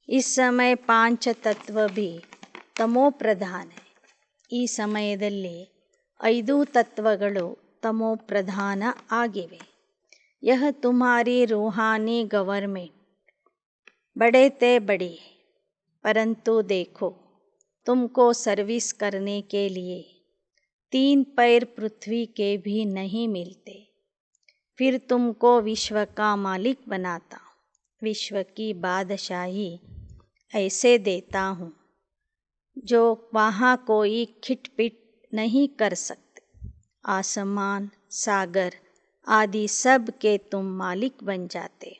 ಇಸ್ ಸಮಯ 5 ತತ್ವ ಭಿ ತಮೋಪ್ರಧಾನ. ಈ ಸಮಯದಲ್ಲಿ 5 ತತ್ವಗಳು ತಮೋಪ್ರಧಾನ ಆಗಿವೆ. ಯಹ ತುಮ್ಹಾರಿ ರೂಹಾನಿ ಗವರ್ಮೆಂಟ್ बड़े ते बड़ी, परंतु देखो तुमको सर्विस करने के लिए 3 पैर पृथ्वी के भी नहीं मिलते, फिर तुमको विश्व का मालिक बनाता हूँ, विश्व की बादशाही ऐसे देता हूँ जो वहाँ कोई खिटपिट नहीं कर सकते। आसमान, सागर आदि सब के तुम मालिक बन जाते,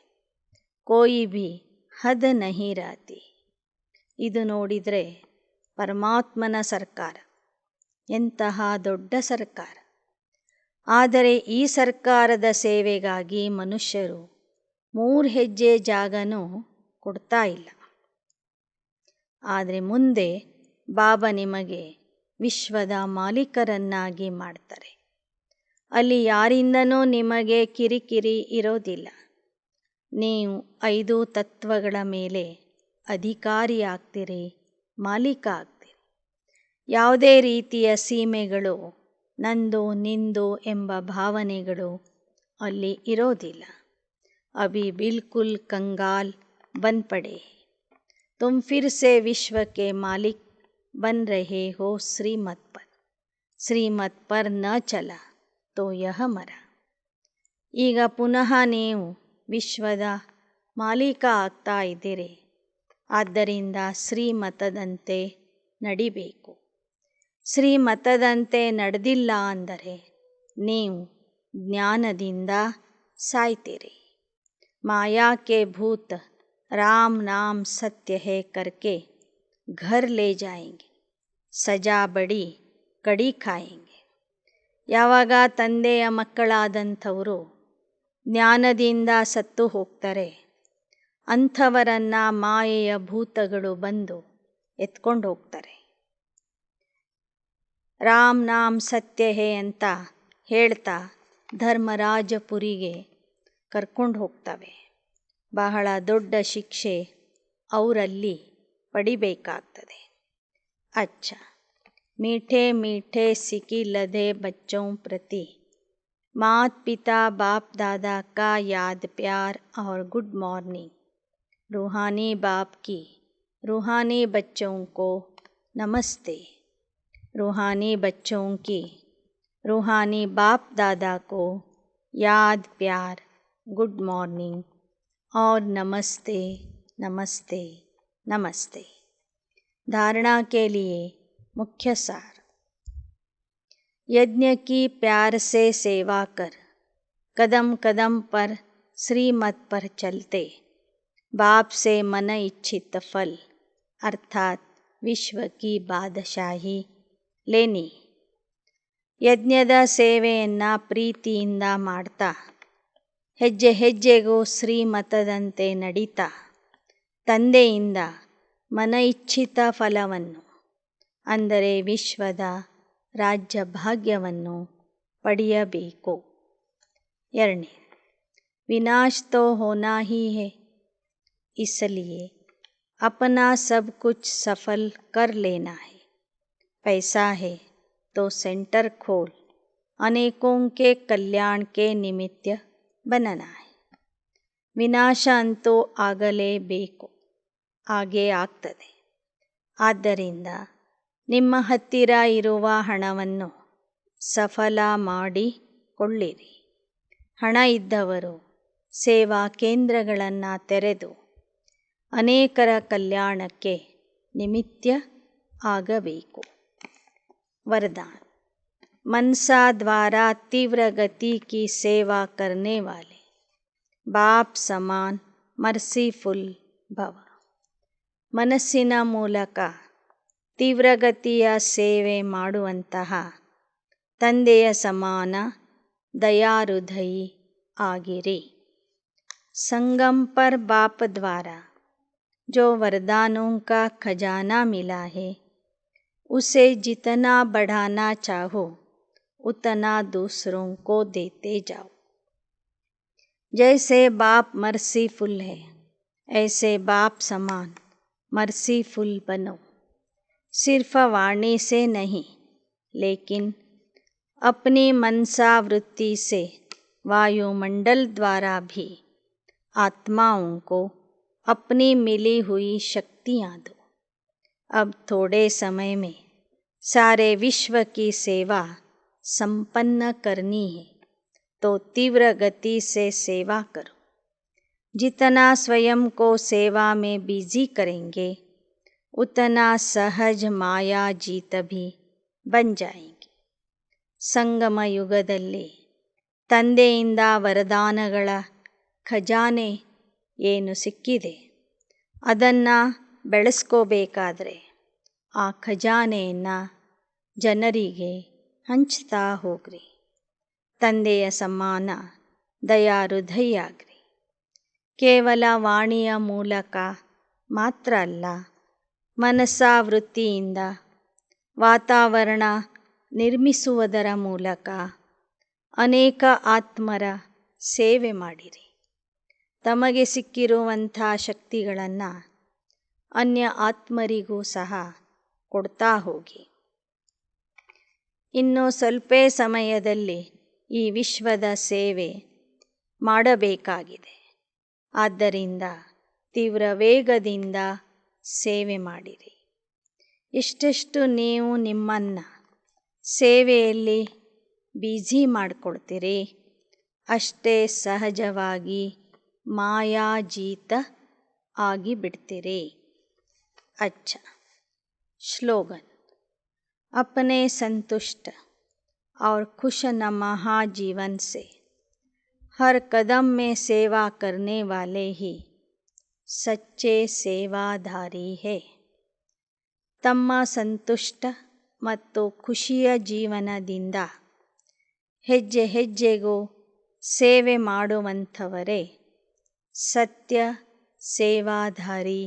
कोई भी ಹದ್ ನಹಿ ರಾತಿ. ಇದು ನೋಡಿದರೆ ಪರಮಾತ್ಮನ ಸರ್ಕಾರ, ಎಂತಹ ದೊಡ್ಡ ಸರ್ಕಾರ. ಆದರೆ ಈ ಸರ್ಕಾರದ ಸೇವೆಗಾಗಿ ಮನುಷ್ಯರು 3 ಹೆಜ್ಜೆ ಜಾಗನೂ ಕೊಡ್ತಾ ಇಲ್ಲ. ಆದರೆ ಮುಂದೆ ಬಾಬಾ ನಿಮಗೆ ವಿಶ್ವದ ಮಾಲೀಕರನ್ನಾಗಿ ಮಾಡ್ತಾರೆ. ಅಲ್ಲಿ ಯಾರಿಂದನೂ ನಿಮಗೆ ಕಿರಿಕಿರಿ ಇರೋದಿಲ್ಲ. ನೀವು 5 ತತ್ವಗಳ ಮೇಲೆ ಅಧಿಕಾರಿ ಆಗ್ತೀರಿ, ಮಾಲೀಕ ಆಗ್ತೀರಿ. ಯಾವುದೇ ರೀತಿಯ ಸೀಮೆಗಳು, ನಂದು ನಿಂದು ಎಂಬ ಭಾವನೆಗಳು ಅಲ್ಲಿ ಇರೋದಿಲ್ಲ. ಅಭಿ ಬಿಲ್ಕುಲ್ ಕಂಗಾಲ್ ಬನ್ ಪಡೆ. ತುಮ್ ಫಿರ್ ಸೆ ವಿಶ್ವ ಕೆ ಮಾಲಿಕ್ ಬನ್ ರಹೆ ಹೋ ಶ್ರೀಮತ್ ಪರ್. ಶ್ರೀಮತ್ ಪರ್ ನ ಚಲ ತೋ ಯಹ ಮರ. ಈಗ ಪುನಃ ನೀವು ವಿಶ್ವದ ಮಾಲೀಕ ಆಗ್ತಾ ಇದ್ದೀರಿ. ಆದ್ದರಿಂದ ಶ್ರೀಮತದಂತೆ ನಡಿಬೇಕು. ಶ್ರೀಮತದಂತೆ ನಡೆದಿಲ್ಲ ಅಂದರೆ ನೀವು ಜ್ಞಾನದಿಂದ ಸಾಯ್ತೀರಿ. ಮಾಯಾ ಕೆ ಭೂತ ರಾಮ್ ನಾಮ್ ಸತ್ಯ ಹೇ ಕರ್ಕೆ ಘರ್ ಲೇ ಜಾಯೆಂಗೆ, ಸಜಾ ಬಡಿ ಕಡಿ ಖಾಯೆಂಗೆ. ಯಾವಾಗ ತಂದೆಯ ಮಕ್ಕಳಾದಂಥವರು ಜ್ಞಾನದಿಂದ ಸತ್ತು ಹೋಗ್ತಾರೆ, ಅಂಥವರನ್ನು ಮಾಯೆಯ ಭೂತಗಳು ಬಂದು ಎತ್ಕೊಂಡು ಹೋಗ್ತಾರೆ. ರಾಮ್ ನಾಮ್ ಸತ್ಯ ಹೇ ಅಂತ ಹೇಳ್ತಾ ಧರ್ಮರಾಜಪುರಿಗೆ ಕರ್ಕೊಂಡು ಹೋಗ್ತವೆ. ಬಹಳ ದೊಡ್ಡ ಶಿಕ್ಷೆ ಅವರಲ್ಲಿ ಪಡಿಬೇಕಾಗ್ತದೆ. ಅಚ್ಚ ಮೀಠೆ ಮೀಠೆ ಸಿಕ್ಕಿ ಲಧೆ ಬಚ್ಚೋं ಪ್ರತಿ मात पिता बाप दादा का याद प्यार और गुड मॉर्निंग. रूहानी बाप की रूहानी बच्चों को नमस्ते. रूहानी बच्चों की रूहानी बाप दादा को याद प्यार, गुड मॉर्निंग और नमस्ते नमस्ते नमस्ते. धारणा के लिए मुख्य सार. यज्ञ की प्यार से सेवा कर, कदम कदम पर श्रीमत पर चलते, बाप से मन इच्छित फल अर्थात विश्व की बादशाही लेनी. ಯಜ್ಞದ ಸೇವೆಯನ್ನು ಪ್ರೀತಿಯಿಂದ ಮಾಡ್ತಾ, ಹೆಜ್ಜೆ ಹೆಜ್ಜೆಗೂ ಶ್ರೀಮತದಂತೆ ನಡೀತಾ, ತಂದೆಯಿಂದ ಮನ ಇಚ್ಛಿತ ಫಲವನ್ನು ಅಂದರೆ ವಿಶ್ವದ ರಾಜ್ಯ ಭಾಗ್ಯವನ್ನು ಪಡೆಯಬೇಕು. 2. विनाश तो होना ही है, इसलिए अपना सब कुछ सफल कर लेना है। पैसा है तो सेंटर खोल अनेकों के कल्याण के निमित्त बनना है। ವಿನಾಶ ಅಂತೂ ಆಗಲೇಬೇಕು, ಹಾಗೇ ಆಗ್ತದೆ. ಆದ್ದರಿಂದ ನಿಮ್ಮ ಹತ್ತಿರ ಇರುವ ಹಣವನ್ನು ಸಫಲ ಮಾಡಿಕೊಳ್ಳಿರಿ. ಹಣ ಇದ್ದವರು ಸೇವಾ ಕೇಂದ್ರಗಳನ್ನು ತೆರೆದು ಅನೇಕರ ಕಲ್ಯಾಣಕ್ಕೆ ನಿಮಿತ್ತ ಆಗಬೇಕು. वरदान: मनसा द्वारा तीव्र गति की सेवा करने वाले बाप समान मर्सीफुल भव. ಮನಸ್ಸಿನ ಮೂಲಕ ತೀವ್ರಗತಿಯ ಸೇವೆ ಮಾಡುವಂತಹ ತಂದೆಯ ಸಮಾನ ದಯಾಹೃದಯಿ ಆಗಿರಿ. संगम पर बाप द्वारा जो वरदानों का खजाना मिला है, उसे जितना बढ़ाना चाहो उतना दूसरों को देते जाओ. जैसे बाप मर्सीफुल है, ऐसे बाप समान मर्सीफुल बनो. सिर्फ वाणी से नहीं, लेकिन अपनी मनसा वृत्ति से वायुमंडल द्वारा भी आत्माओं को अपनी मिली हुई शक्तियाँ दो. अब थोड़े समय में सारे विश्व की सेवा संपन्न करनी है, तो तीव्र गति से सेवा करो. जितना स्वयं को सेवा में बिजी करेंगे, उतना सहज माया जीत भी बन जाएंगे. ಸಂಗಮ ಯುಗದಲ್ಲಿ ತಂದೆಯಿಂದ ವರದಾನಗಳ ಖಜಾನೆ ಏನು ಸಿಕ್ಕಿದೆ, ಅದನ್ನು ಬೆಳೆಸ್ಕೋಬೇಕಾದ್ರೆ ಆ ಖಜಾನೆಯನ್ನು ಜನರಿಗೆ ಹಂಚ್ತಾ ಹೋಗ್ರಿ. ತಂದೆಯ ಸಮಾನ ದಯಾಹೃದಯಿಯಾಗ್ರಿ. ಕೇವಲ ವಾಣಿಯ ಮೂಲಕ ಮಾತ್ರ ಅಲ್ಲ, ಮನಸ್ಸಾ ವೃತ್ತಿಯಿಂದ ವಾತಾವರಣ ನಿರ್ಮಿಸುವುದರ ಮೂಲಕ ಅನೇಕ ಆತ್ಮರ ಸೇವೆ ಮಾಡಿರಿ. ತಮಗೆ ಸಿಕ್ಕಿರುವಂಥ ಶಕ್ತಿಗಳನ್ನು ಅನ್ಯ ಆತ್ಮರಿಗೂ ಸಹ ಕೊಡ್ತಾ ಹೋಗಿ. ಇನ್ನು ಸ್ವಲ್ಪ ಸಮಯದಲ್ಲಿ ಈ ವಿಶ್ವದ ಸೇವೆ ಮಾಡಬೇಕಾಗಿದೆ. ಆದ್ದರಿಂದ ತೀವ್ರ ವೇಗದಿಂದ ಸೇವೆ ಮಾಡಿರಿ. ಎಷ್ಟೆಷ್ಟು ನೀವು ನಿಮ್ಮನ್ನು ಸೇವೆಯಲ್ಲಿ ಬ್ಯುಸಿ ಮಾಡಿಕೊಳ್ತೀರಿ, ಅಷ್ಟೇ ಸಹಜವಾಗಿ ಮಾಯಾಜೀತ ಆಗಿಬಿಡ್ತೀರಿ. अच्छा स्लोगन: अपने संतुष्ट और खुशनुमा जीवन से हर कदम में सेवा करने वाले ही सच्चे सेवाधारी है. ತಮ್ಮ ಸಂತುಷ್ಟ ಮತ್ತು ಖುಷಿಯ ಜೀವನದಿಂದ ಹೆಜ್ಜೆ ಹೆಜ್ಜೆಗೂ ಸೇವೆ ಮಾಡುವಂಥವರೇ ಸತ್ಯ ಸೇವಾಧಾರಿ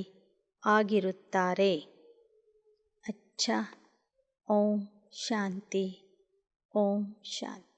ಆಗಿರುತ್ತಾರೆ. अच्छा, ಓಂ ಶಾಂತಿ, ಓಂ ಶಾಂತಿ.